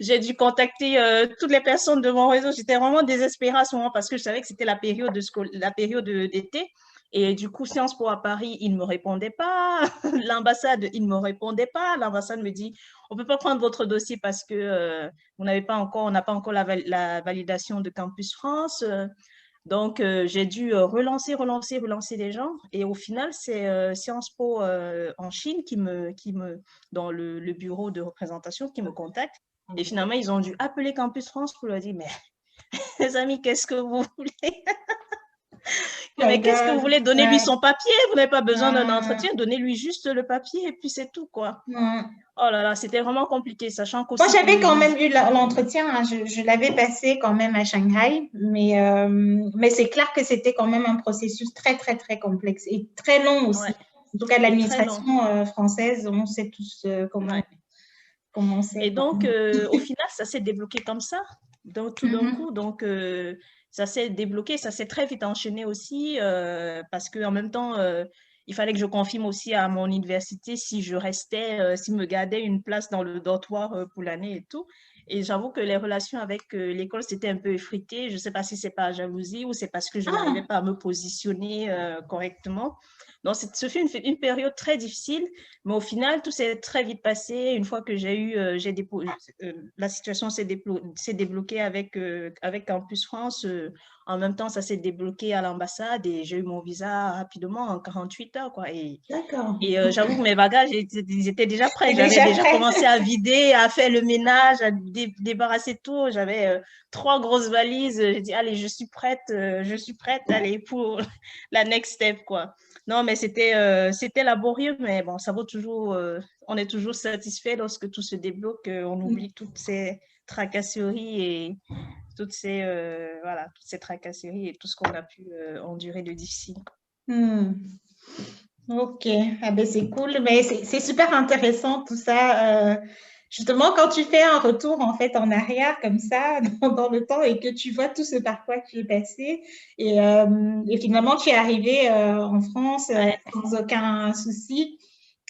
J'ai dû contacter toutes les personnes de mon réseau. J'étais vraiment désespérée à ce moment parce que je savais que c'était la période d'été. Et du coup, Sciences Po à Paris, ils ne me répondaient pas. L'ambassade, ils ne me répondaient pas. L'ambassade me dit, on ne peut pas prendre votre dossier parce que on n'a pas encore la validation de Campus France. Donc, j'ai dû relancer les gens. Et au final, c'est Sciences Po en Chine dans le bureau de représentation qui me contacte. Et finalement, ils ont dû appeler Campus France pour leur dire, mais les amis, qu'est-ce que vous voulez? Mais qu'est-ce que vous voulez? Donnez-lui son papier. Vous n'avez pas besoin d'un entretien. Donnez-lui juste le papier et puis c'est tout, quoi. Oh là là, c'était vraiment compliqué, sachant qu'aussi... Moi, j'avais quand même eu l'entretien. Hein, je l'avais passé quand même à Shanghai. Mais c'est clair que c'était quand même un processus très, très, très complexe et très long aussi. En tout cas, l'administration française, on sait tous comment c'est. Et donc, au final, ça s'est débloqué comme ça. Donc, tout d'un coup, donc, ça s'est débloqué, ça s'est très vite enchaîné aussi parce qu'en même temps, il fallait que je confirme aussi à mon université si je restais, s'ils me gardaient une place dans le dortoir pour l'année et tout. Et j'avoue que les relations avec l'école, c'était un peu effritées. Je ne sais pas si c'est par jalousie ou c'est parce que je n'arrivais pas à me positionner correctement. Donc, ce fut une période très difficile, mais au final, tout s'est très vite passé. Une fois que la situation s'est débloquée avec Campus France, en même temps, ça s'est débloqué à l'ambassade et j'ai eu mon visa rapidement en 48 heures, quoi. D'accord. Et j'avoue que mes bagages, ils étaient déjà prêts. J'avais déjà prêt. commencé à vider, à faire le ménage, à débarrasser tout. J'avais 3 grosses valises. J'ai dit, allez, je suis prête, allez, pour la next step, quoi. Non, mais c'était laborieux, mais bon, ça vaut toujours, on est toujours satisfait lorsque tout se débloque, on oublie toutes ces tracasseries et toutes ces tracasseries et tout ce qu'on a pu endurer de difficile. Ok, ah ben c'est cool, mais c'est super intéressant tout ça. Justement, quand tu fais un retour en fait en arrière comme ça dans le temps et que tu vois tout ce par quoi tu es passé et finalement tu es arrivé en France sans aucun souci.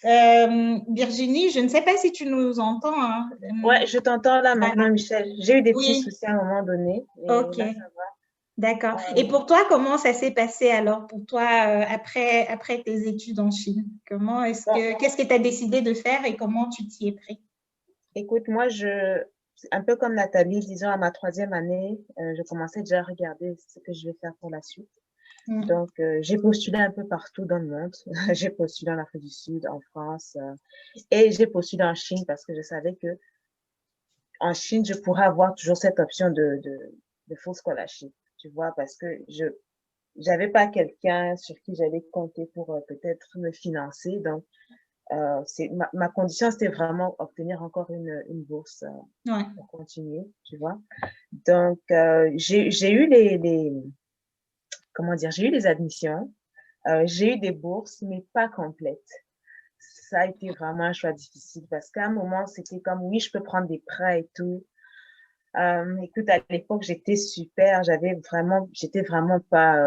Virginie, je ne sais pas si tu nous entends. Hein. Ouais, je t'entends là maintenant, Michel. J'ai eu des petits Oui. soucis à un moment donné. Ok. Là, ça va. D'accord. Et pour toi, comment ça s'est passé alors pour toi après tes études en Chine? Qu'est-ce que tu as décidé de faire et comment tu t'y es pris? Écoute, moi, un peu comme Nathalie, disons à ma 3e année, je commençais déjà à regarder ce que je vais faire pour la suite. Donc, j'ai postulé un peu partout dans le monde. J'ai postulé en Afrique du Sud, en France, et j'ai postulé en Chine parce que je savais que en Chine, je pourrais avoir toujours cette option de full scholarship, tu vois, parce que j'avais pas quelqu'un sur qui j'allais compter pour peut-être me financer. Donc, ma condition, c'était vraiment obtenir encore une bourse pour continuer, tu vois. Donc, j'ai eu j'ai eu les admissions, j'ai eu des bourses, mais pas complètes. Ça a été vraiment un choix difficile parce qu'à un moment, c'était comme, oui, je peux prendre des prêts et tout. Écoute, à l'époque, j'étais super, j'étais vraiment pas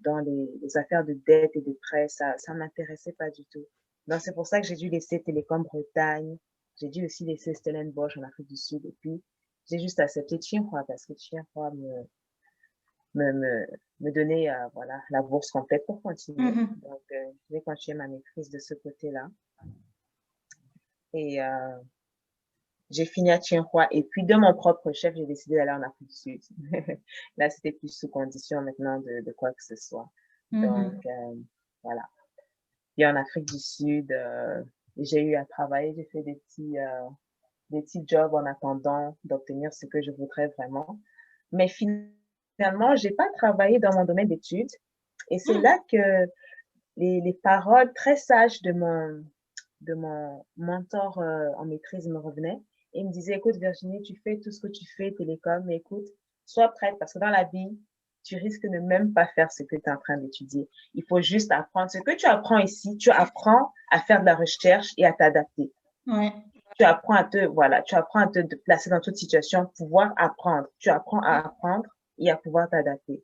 dans les affaires de dette et de prêts, ça m'intéressait pas du tout. Donc, c'est pour ça que j'ai dû laisser Télécom Bretagne, j'ai dû aussi laisser Stellenbosch en Afrique du Sud, et puis j'ai juste accepté Tsinghua parce que Tsinghua me donnait voilà, la bourse complète pour continuer. Donc, j'ai continué ma maîtrise de ce côté-là. Et j'ai fini à Tsinghua et puis de mon propre chef, j'ai décidé d'aller en Afrique du Sud. Là, c'était plus sous condition maintenant de quoi que ce soit. Donc, voilà. Puis en Afrique du Sud, j'ai eu à travailler, j'ai fait des petits jobs en attendant d'obtenir ce que je voudrais vraiment. Mais finalement, j'ai pas travaillé dans mon domaine d'études. Et c'est là que les paroles très sages de mon mentor en maîtrise me revenaient. Et il me disait, écoute, Virginie, tu fais tout ce que tu fais, télécom, mais écoute, sois prête parce que dans la vie, tu risques de même pas faire ce que tu es en train d'étudier. Il faut juste apprendre. Ce que tu apprends ici, tu apprends à faire de la recherche et à t'adapter. Ouais. Tu apprends à te placer dans toute situation, pouvoir apprendre. Tu apprends à apprendre et à pouvoir t'adapter.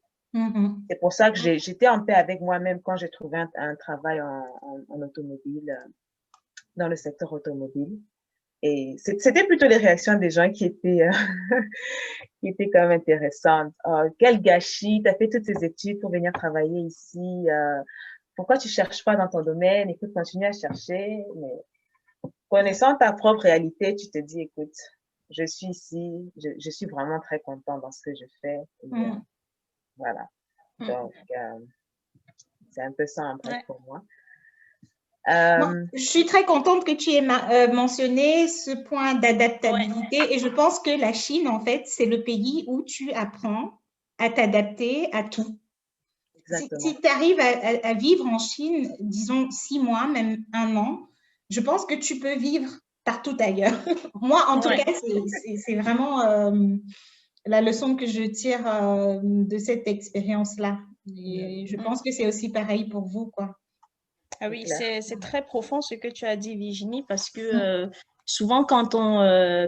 C'est pour ça que j'étais en paix avec moi-même quand j'ai trouvé un travail en automobile, dans le secteur automobile. Et c'était plutôt les réactions des gens qui étaient quand même intéressantes. Oh, quel gâchis, tu as fait toutes ces études pour venir travailler ici. Pourquoi tu cherches pas dans ton domaine? Écoute, continue à chercher. Mais connaissant ta propre réalité, tu te dis, écoute, je suis ici, je suis vraiment très contente dans ce que je fais. Et, voilà. Donc, c'est un peu ça en fait pour moi. Je suis très contente que tu aies mentionné ce point d'adaptabilité et je pense que la Chine, en fait, c'est le pays où tu apprends à t'adapter à tout. Exactement. Si tu arrives à vivre en Chine, disons 6 mois, même 1 an, je pense que tu peux vivre partout ailleurs. Moi, en tout cas, c'est vraiment la leçon que je tire de cette expérience-là. Et je pense que c'est aussi pareil pour vous, quoi. Ah oui, c'est très profond ce que tu as dit, Virginie, parce que souvent quand on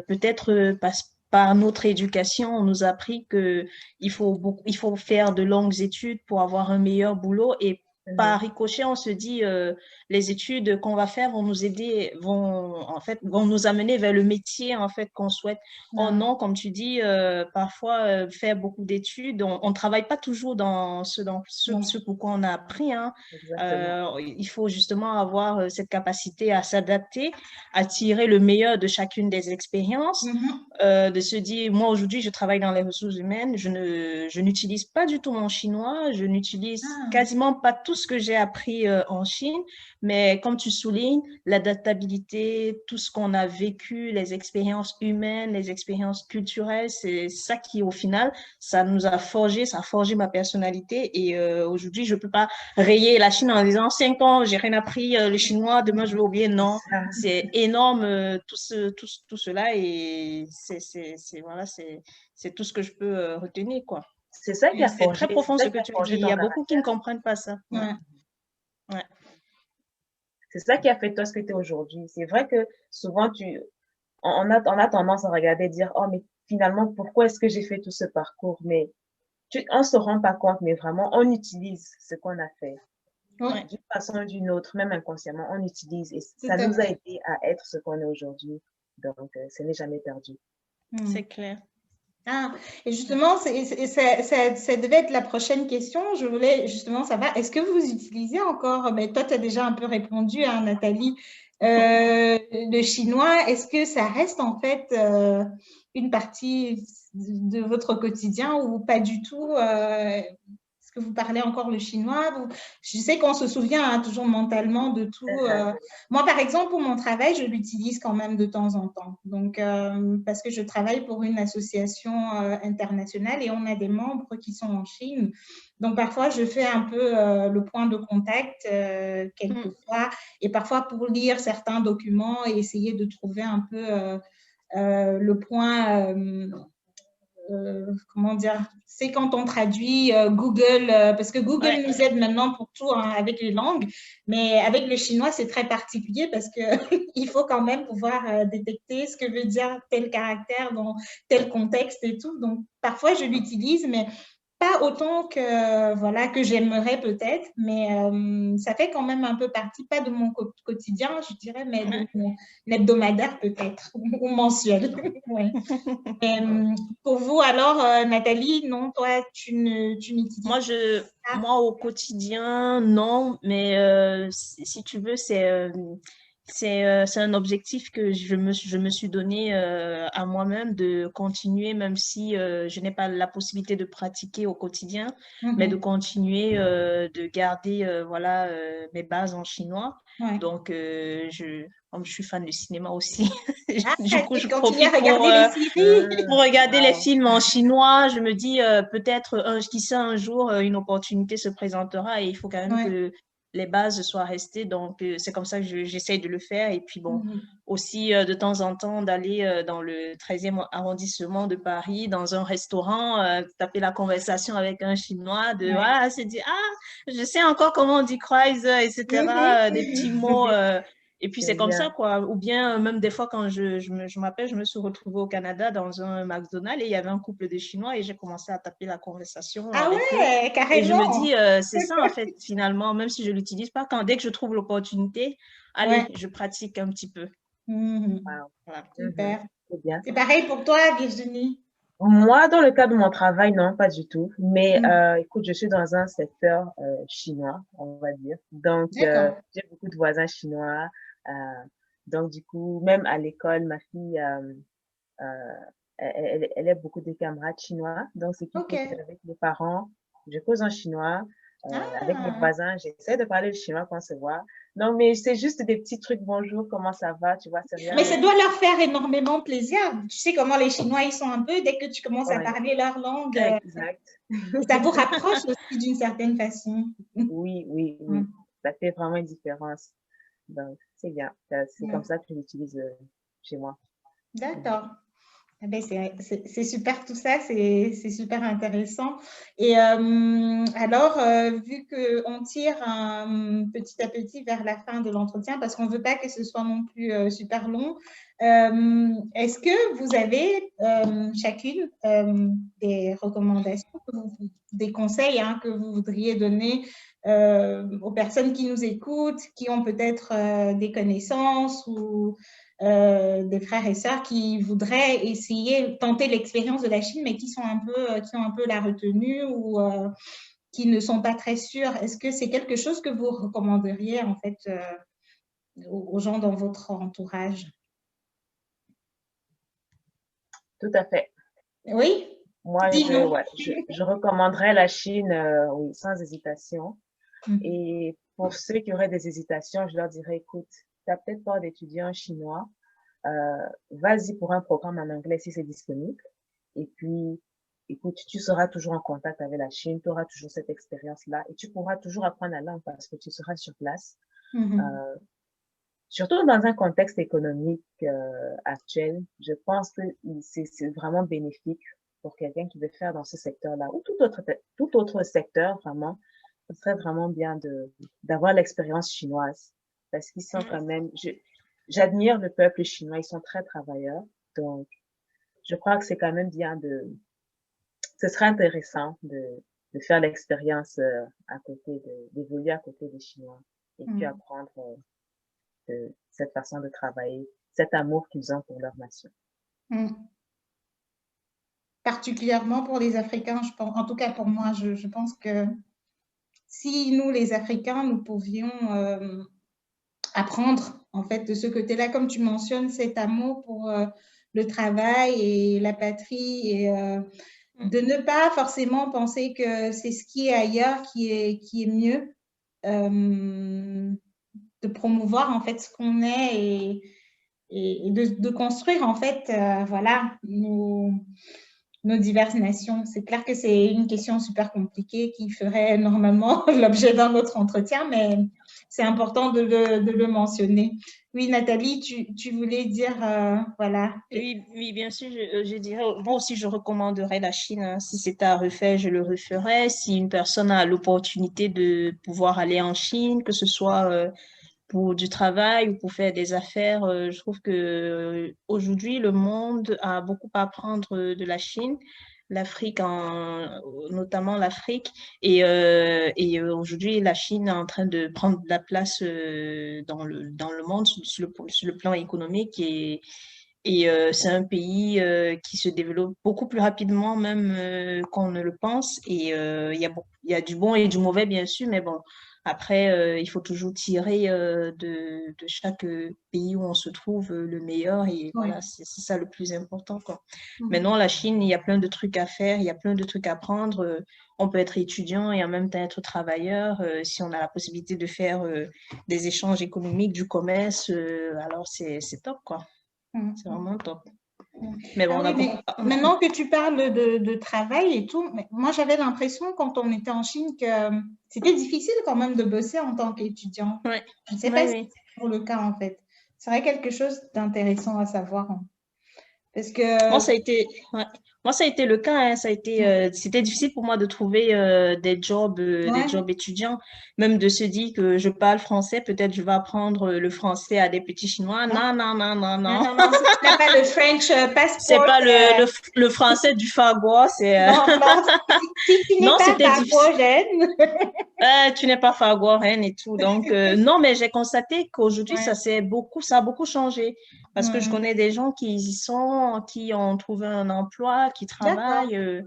peut-être passe par notre éducation, on nous a appris que il faut faire de longues études pour avoir un meilleur boulot et par ricochet, on se dit les études qu'on va faire vont nous aider, vont nous amener vers le métier en fait qu'on souhaite. Oh non, comme tu dis, parfois faire beaucoup d'études, on travaille pas toujours dans ce pourquoi on a appris. Hein. Il faut justement avoir cette capacité à s'adapter, à tirer le meilleur de chacune des expériences, de se dire, moi aujourd'hui je travaille dans les ressources humaines, je n'utilise pas du tout mon chinois, je n'utilise quasiment pas tout ce que j'ai appris en Chine, mais comme tu soulignes, l'adaptabilité, tout ce qu'on a vécu, les expériences humaines, les expériences culturelles, c'est ça qui au final, ça nous a forgé, ça a forgé ma personnalité et aujourd'hui je peux pas rayer la Chine en disant 5 ans, j'ai rien appris le chinois, demain je vais oublier. Non, c'est énorme tout cela et voilà, c'est tout ce que je peux retenir, quoi. C'est ça qui a forgé. C'est très profond ce que tu dis. Il y a beaucoup qui ne comprennent pas ça. Ouais. Ouais. C'est ça qui a fait toi ce que tu es aujourd'hui. C'est vrai que souvent, on a tendance à regarder et dire, oh, mais finalement, pourquoi est-ce que j'ai fait tout ce parcours? Mais on se rend pas compte, mais vraiment, on utilise ce qu'on a fait. Ouais. D'une façon ou d'une autre, même inconsciemment, on utilise et ça nous a aidé à être ce qu'on est aujourd'hui. Donc, ce n'est jamais perdu. C'est clair. Ah, et justement, ça devait être la prochaine question. Je voulais justement savoir, est-ce que vous utilisez encore, mais toi, tu as déjà un peu répondu, hein, Nathalie, le chinois, est-ce que ça reste en fait une partie de votre quotidien ou pas du tout est-ce que vous parlez encore le chinois? Je sais qu'on se souvient hein, toujours mentalement de tout. Moi, par exemple, pour mon travail, je l'utilise quand même de temps en temps. Donc, parce que je travaille pour une association internationale et on a des membres qui sont en Chine. Donc, parfois, je fais un peu le point de contact quelquefois et parfois pour lire certains documents et essayer de trouver un peu le point... comment dire, c'est quand on traduit Google, parce que Google nous aide maintenant pour tout hein, avec les langues, mais avec le chinois, c'est très particulier parce qu'il faut quand même pouvoir détecter ce que veut dire tel caractère dans tel contexte et tout. Donc, parfois, je l'utilise, mais pas autant que, voilà, que j'aimerais peut-être, mais ça fait quand même un peu partie, pas de mon quotidien, je dirais, mais de mon hebdomadaire peut-être, ou mensuel. Ouais. Pour vous, alors, Nathalie, non, toi, tu n'utilises pas ça? Moi, au quotidien, non, mais si tu veux, c'est un objectif que je me suis donné à moi-même de continuer, même si je n'ai pas la possibilité de pratiquer au quotidien, mais de continuer de garder voilà, mes bases en chinois. Ouais. Donc, comme je suis fan du cinéma aussi, du coup, je profite pour regarder les films en chinois. Je me dis peut-être, qui sait, un jour, une opportunité se présentera et il faut quand même que les bases soient restées. Donc, c'est comme ça que j'essaye de le faire. Et puis, bon, aussi, de temps en temps, d'aller dans le 13e arrondissement de Paris, dans un restaurant, taper la conversation avec un Chinois, voilà, se dire, ah, je sais encore comment on dit Kreuz, etc., des petits mots. Et puis, c'est comme ça, quoi. Ou bien, même des fois, quand je m'appelle, je me suis retrouvée au Canada dans un McDonald's et il y avait un couple de Chinois et j'ai commencé à taper la conversation avec eux. Carrément. Et je me dis, c'est ça, en fait, finalement, même si je ne l'utilise pas, dès que je trouve l'opportunité, allez, je pratique un petit peu. Voilà. Super. C'est pareil pour toi, Virginie? Moi, dans le cadre de mon travail, non, pas du tout. Mais écoute, je suis dans un secteur chinois, on va dire. Donc, j'ai beaucoup de voisins chinois. Donc, du coup, même à l'école, ma fille, elle a beaucoup de camarades chinois. Donc, c'est qui fait qu'avec les parents, je cause en chinois. Avec mes voisins, j'essaie de parler le chinois quand on se voit. Non, mais c'est juste des petits trucs, bonjour, comment ça va, tu vois, c'est rien. Mais ça doit leur faire énormément plaisir. Tu sais comment les Chinois, ils sont un peu, dès que tu commences à parler leur langue, exact. Ça vous rapproche aussi d'une certaine façon. Oui. Ça fait vraiment une différence. Donc, c'est bien. C'est comme ça que je l'utilise chez moi. D'accord. Ah ben, c'est super tout ça, c'est super intéressant. Et alors, vu qu'on tire petit à petit vers la fin de l'entretien, parce qu'on ne veut pas que ce soit non plus super long, est-ce que vous avez chacune des recommandations, des conseils hein, que vous voudriez donner aux personnes qui nous écoutent, qui ont peut-être des connaissances ou des frères et sœurs qui voudraient essayer, tenter l'expérience de la Chine, mais qui qui ont un peu la retenue ou qui ne sont pas très sûrs. Est-ce que c'est quelque chose que vous recommanderiez en fait aux gens dans votre entourage? Tout à fait. Oui, Moi, dis-nous. je recommanderais la Chine, oui, sans hésitation. Et pour ceux qui auraient des hésitations, je leur dirais, écoute, tu n'as peut-être pas d'étudiants chinois, vas-y pour un programme en anglais si c'est disponible. Et puis, écoute, tu seras toujours en contact avec la Chine, tu auras toujours cette expérience-là et tu pourras toujours apprendre la langue parce que tu seras sur place. Surtout dans un contexte économique actuel, je pense que c'est vraiment bénéfique pour quelqu'un qui veut faire dans ce secteur-là ou tout autre secteur, vraiment. Ce serait vraiment bien d'avoir l'expérience chinoise parce qu'ils sont quand même, j'admire le peuple chinois, ils sont très travailleurs. Donc, je crois que c'est quand même bien ce serait intéressant de faire l'expérience d'évoluer à côté des Chinois et puis apprendre de cette façon de travailler, cet amour qu'ils ont pour leur nation. Particulièrement pour les Africains, je pense, en tout cas pour moi, je pense que si nous, les Africains, nous pouvions apprendre en fait de ce côté-là, comme tu mentionnes, cet amour pour le travail et la patrie et de ne pas forcément penser que c'est ce qui est ailleurs qui est mieux, de promouvoir en fait ce qu'on est et de construire en fait voilà nos diverses nations. C'est clair que c'est une question super compliquée qui ferait normalement l'objet d'un autre entretien, mais c'est important de le mentionner. Oui, Nathalie, tu voulais dire, voilà. Oui, bien sûr, je dirais, moi aussi, je recommanderais la Chine. Hein. Si c'était à refaire, je le referais. Si une personne a l'opportunité de pouvoir aller en Chine, que ce soit pour du travail ou pour faire des affaires, je trouve que aujourd'hui, le monde a beaucoup à apprendre de la Chine. L'Afrique, notamment l'Afrique. Et aujourd'hui, la Chine est en train de prendre la place dans le monde sur le plan économique. Et c'est un pays qui se développe beaucoup plus rapidement même qu'on ne le pense. Et il y a du bon et du mauvais, bien sûr, mais bon, après, il faut toujours tirer de chaque pays où on se trouve le meilleur. Et voilà, c'est ça le plus important, quoi. Maintenant, la Chine, il y a plein de trucs à faire, il y a plein de trucs à apprendre. On peut être étudiant et en même temps être travailleur. Si on a la possibilité de faire des échanges économiques, du commerce, alors c'est top, quoi. C'est vraiment top. Mais bon, maintenant que tu parles de travail et tout, moi j'avais l'impression quand on était en Chine que c'était difficile quand même de bosser en tant qu'étudiant. Je ne sais pas si c'est toujours le cas en fait. C'est vrai quelque chose d'intéressant à savoir. Hein. Parce que moi, ça a été le cas. Hein. C'était difficile pour moi de trouver des jobs étudiants. Même de se dire que je parle français, peut-être je vais apprendre le français à des petits Chinois. Non. Non, tu n'as pas le French passport. C'est pas le français du Fagua. Non, si tu n'es pas Fagua-reine. Tu n'es pas Fagua-reine et tout. Donc, non, mais j'ai constaté qu'aujourd'hui, ça a beaucoup changé. Parce que je connais des gens qui ont trouvé un emploi, qui travaillent.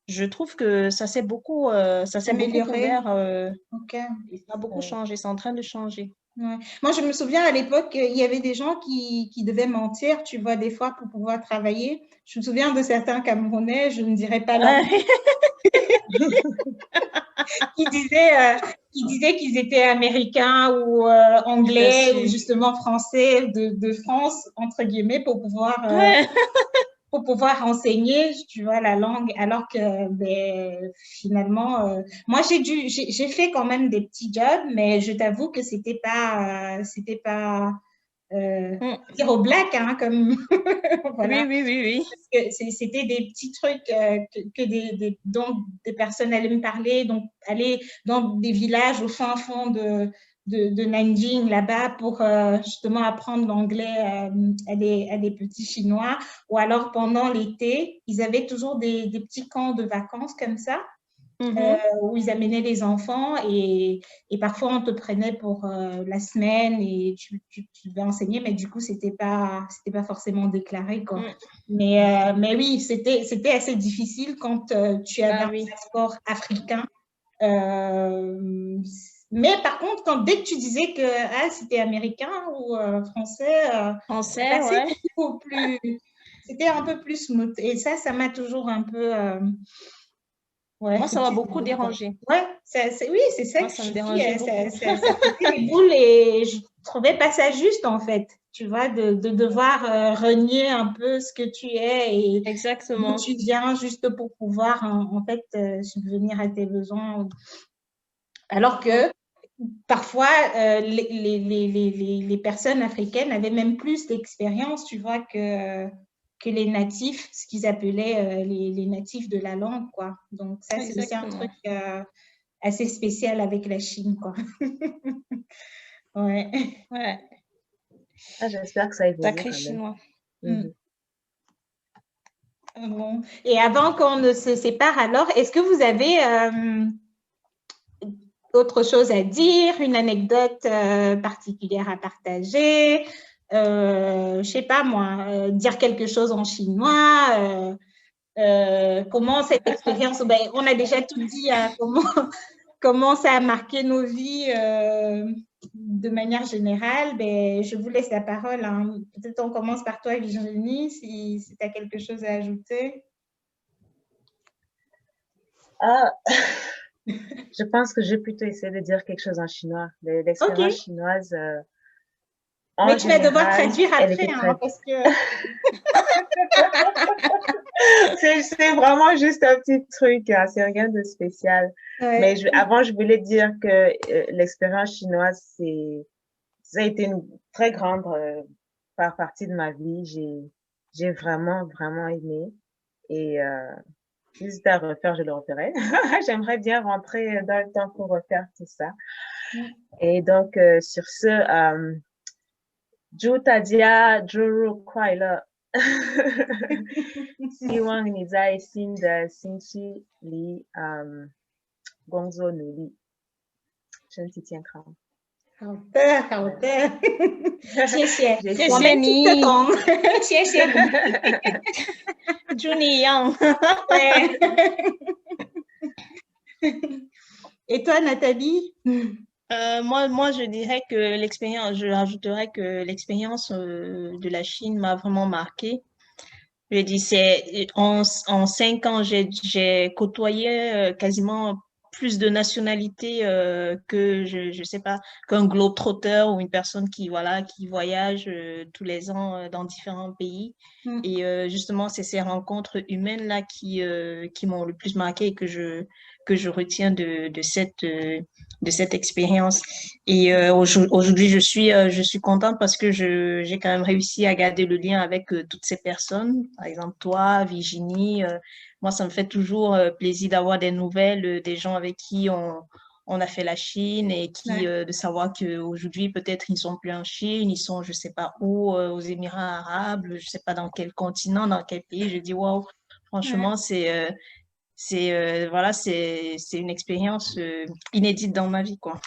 Je trouve que ça s'est beaucoup ouvert. Ça a beaucoup changé. C'est en train de changer. Moi, je me souviens à l'époque, il y avait des gens qui devaient mentir, tu vois, des fois pour pouvoir travailler. Je me souviens de certains Camerounais, je ne dirais pas là, qui disaient qu'ils étaient américains ou anglais ou justement français de France, entre guillemets, pour pouvoir enseigner, tu vois, la langue, alors que finalement, moi j'ai fait quand même des petits jobs, mais je t'avoue que c'était pas dire au black, hein, comme voilà. Oui. C'était des petits trucs dont des personnes allaient me parler, donc aller dans des villages au fin fond de Nanjing, là-bas, pour justement apprendre l'anglais à des petits Chinois. Ou alors, pendant l'été, ils avaient toujours des petits camps de vacances comme ça, où ils amenaient les enfants et parfois on te prenait pour la semaine et tu devais enseigner, mais du coup c'était pas forcément déclaré, quoi. Mais oui, c'était assez difficile quand tu avais un passeport africain. Mais par contre, dès que tu disais que c'était américain ou français, ouais. c'était un peu plus smooth. Et ça m'a toujours un peu... moi, ça m'a beaucoup dérangé. Ouais, oui, c'est ça moi, que ça je me dérangeait dis. beaucoup. Ça faisait les boules et je trouvais pas ça juste, en fait. Tu vois, de devoir renier un peu ce que tu es et Exactement. d'où tu viens juste pour pouvoir, en fait, subvenir à tes besoins. Alors que parfois, les personnes africaines avaient même plus d'expérience, tu vois, que les natifs, ce qu'ils appelaient les natifs de la langue, quoi. Donc ça, c'est aussi un truc assez spécial avec la Chine, quoi. Ouais. J'espère que ça évolue. Sacré chinois. Bon. Et avant qu'on ne se sépare, alors, est-ce que vous avez autre chose à dire, une anecdote particulière à partager, je sais pas moi, dire quelque chose en chinois, comment cette expérience, on a déjà tout dit, hein, comment ça a marqué nos vies de manière générale. Je vous laisse la parole, hein. Peut-être on commence par toi, Virginie, si tu as quelque chose à ajouter. Je pense que j'ai plutôt essayé de dire quelque chose en chinois. L'expérience chinoise, mais tu vas devoir traduire après, hein, parce que... c'est vraiment juste un petit truc, hein, c'est rien de spécial. Ouais. Mais avant, je voulais dire que l'expérience chinoise, ça a été une très grande partie de ma vie. J'ai vraiment, vraiment aimé. Et si c'était à refaire, je le referais. J'aimerais bien rentrer dans le temps pour refaire tout ça. Et donc, sur ce, Ju Tadia Juru Kwaila. 希望你在新的星期里工作努力，身体健康。好的，好的，谢谢，谢谢你，谢谢你，祝你一样。对。Et toi, Nathalie? Moi, je dirais que je rajouterais que l'expérience de la Chine m'a vraiment marquée. Je dis, en 5 ans, j'ai côtoyé quasiment plus de nationalités que, je sais pas, qu'un globe-trotter ou une personne qui voyage tous les ans dans différents pays. Et justement, c'est ces rencontres humaines-là qui m'ont le plus marqué et que je retiens de cette expérience. Et aujourd'hui, je suis contente parce que j'ai quand même réussi à garder le lien avec toutes ces personnes. Par exemple, toi, Virginie, moi, ça me fait toujours plaisir d'avoir des nouvelles des gens avec qui on a fait la Chine et de savoir qu'aujourd'hui, peut-être, ils ne sont plus en Chine, ils sont, je ne sais pas où, aux Émirats arabes, je ne sais pas dans quel continent, dans quel pays. Je dis, waouh, franchement, c'est une expérience inédite dans ma vie, quoi.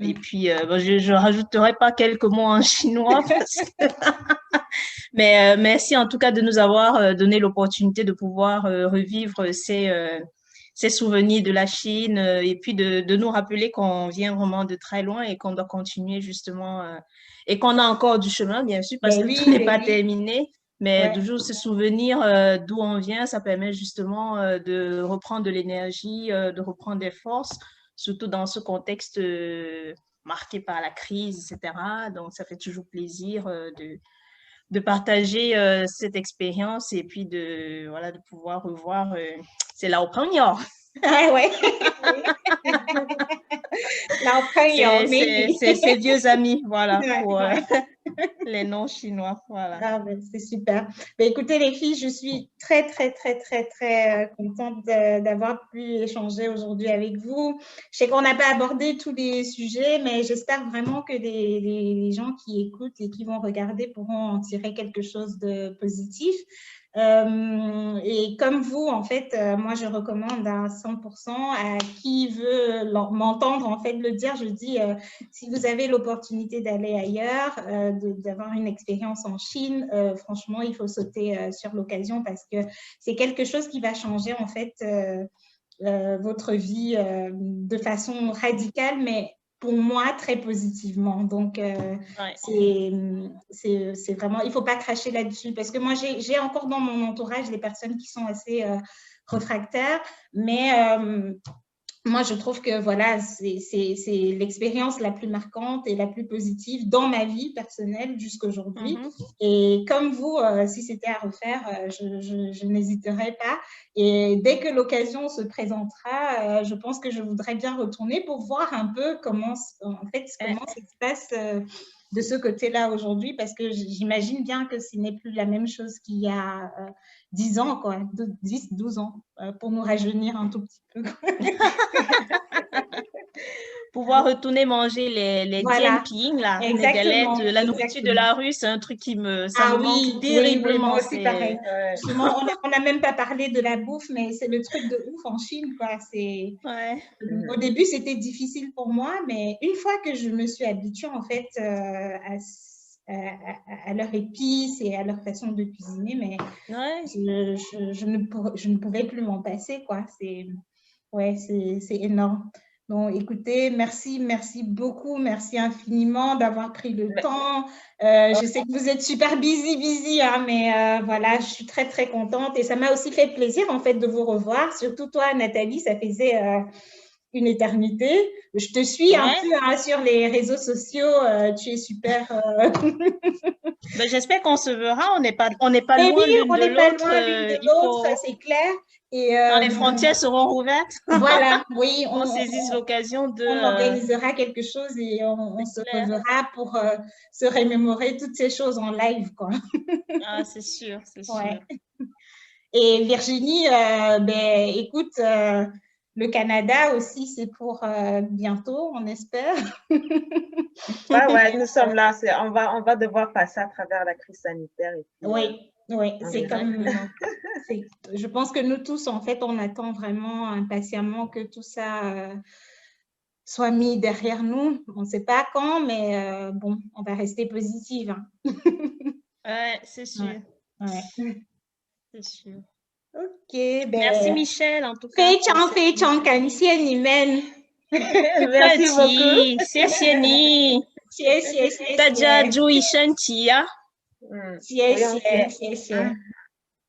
Et puis, je rajouterai pas quelques mots en chinois parce que... mais merci en tout cas de nous avoir donné l'opportunité de pouvoir revivre ces souvenirs de la Chine et puis de nous rappeler qu'on vient vraiment de très loin et qu'on doit continuer justement et qu'on a encore du chemin, bien sûr, parce que tout n'est pas terminé. Mais toujours se souvenir d'où on vient, ça permet justement de reprendre de l'énergie, de reprendre des forces, surtout dans ce contexte marqué par la crise, etc. Donc, ça fait toujours plaisir de partager cette expérience et puis de pouvoir revoir. C'est la opinion. Ah ouais. La opinion, c'est vieux amis, voilà. Les noms chinois, voilà. Ah, ben, c'est super. Ben, écoutez, les filles, je suis très, très, très, très, très contente d'avoir pu échanger aujourd'hui avec vous. Je sais qu'on n'a pas abordé tous les sujets, mais j'espère vraiment que les gens qui écoutent et qui vont regarder pourront en tirer quelque chose de positif. Et comme vous, en fait, moi, je recommande à 100% à qui veut m'entendre, en fait, le dire. Je dis, si vous avez l'opportunité d'aller ailleurs, d'avoir une expérience en Chine, franchement, il faut sauter sur l'occasion parce que c'est quelque chose qui va changer, en fait, votre vie de façon radicale, mais pour moi, très positivement. Donc, Ouais. c'est vraiment, il ne faut pas cracher là-dessus parce que moi, j'ai encore dans mon entourage des personnes qui sont assez réfractaires, mais moi, je trouve que voilà, c'est l'expérience la plus marquante et la plus positive dans ma vie personnelle jusqu'aujourd'hui. Et comme vous, si c'était à refaire, je n'hésiterai pas. Et dès que l'occasion se présentera, je pense que je voudrais bien retourner pour voir un peu comment ça se passe de ce côté-là aujourd'hui, parce que j'imagine bien que ce n'est plus la même chose qu'il y a 10 ans, quoi, 10, 12 ans, pour nous rajeunir un tout petit peu. Pouvoir retourner manger les Voilà. dianping, là, les Exactement, galettes, la nourriture de la rue, c'est un truc qui ça me manque terriblement. moi aussi, pareil. Justement, on n'a même pas parlé de la bouffe, mais c'est le truc de ouf en Chine, quoi. Au début, c'était difficile pour moi, mais une fois que je me suis habituée, en fait, à leur épice et à leur façon de cuisiner, mais je ne pouvais plus m'en passer, quoi. C'est énorme. Donc, écoutez, merci beaucoup, merci infiniment d'avoir pris le temps. Je sais que vous êtes super busy, hein, mais voilà, je suis très, très contente et ça m'a aussi fait plaisir, en fait, de vous revoir. Surtout toi, Nathalie, ça faisait une éternité. Je te suis un peu hein, sur les réseaux sociaux. Tu es super. Ben, j'espère qu'on se verra. On n'est pas loin l'une de l'autre. Ça c'est clair. Et, quand les frontières seront rouvertes. Voilà, oui. On saisisse l'occasion de. On organisera quelque chose et on se reverra pour se remémorer toutes ces choses en live, quoi. Ah, c'est sûr, c'est sûr. Ouais. Et Virginie, ben, écoute, le Canada aussi, c'est pour bientôt, on espère. Ouais, nous sommes là. On va devoir passer à travers la crise sanitaire. Et puis, oui, c'est comme. Je pense que nous tous, en fait, on attend vraiment impatiemment que tout ça soit mis derrière nous. On ne sait pas quand, mais bon, on va rester positive. Hein. Ouais, c'est sûr. Ouais. C'est sûr. Ok, ben. Merci Michel, en tout cas. Merci beaucoup. 谢谢你。谢谢。大家注意身体啊。谢谢。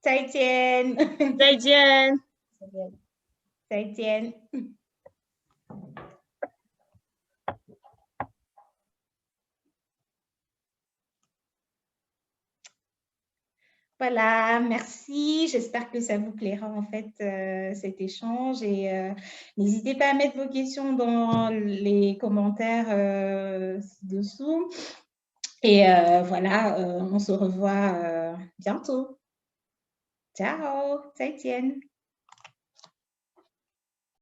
再见。再见。再见。Voilà, merci. J'espère que ça vous plaira en fait cet échange et n'hésitez pas à mettre vos questions dans les commentaires ci-dessous. Et voilà, on se revoit bientôt. Ciao, 再见。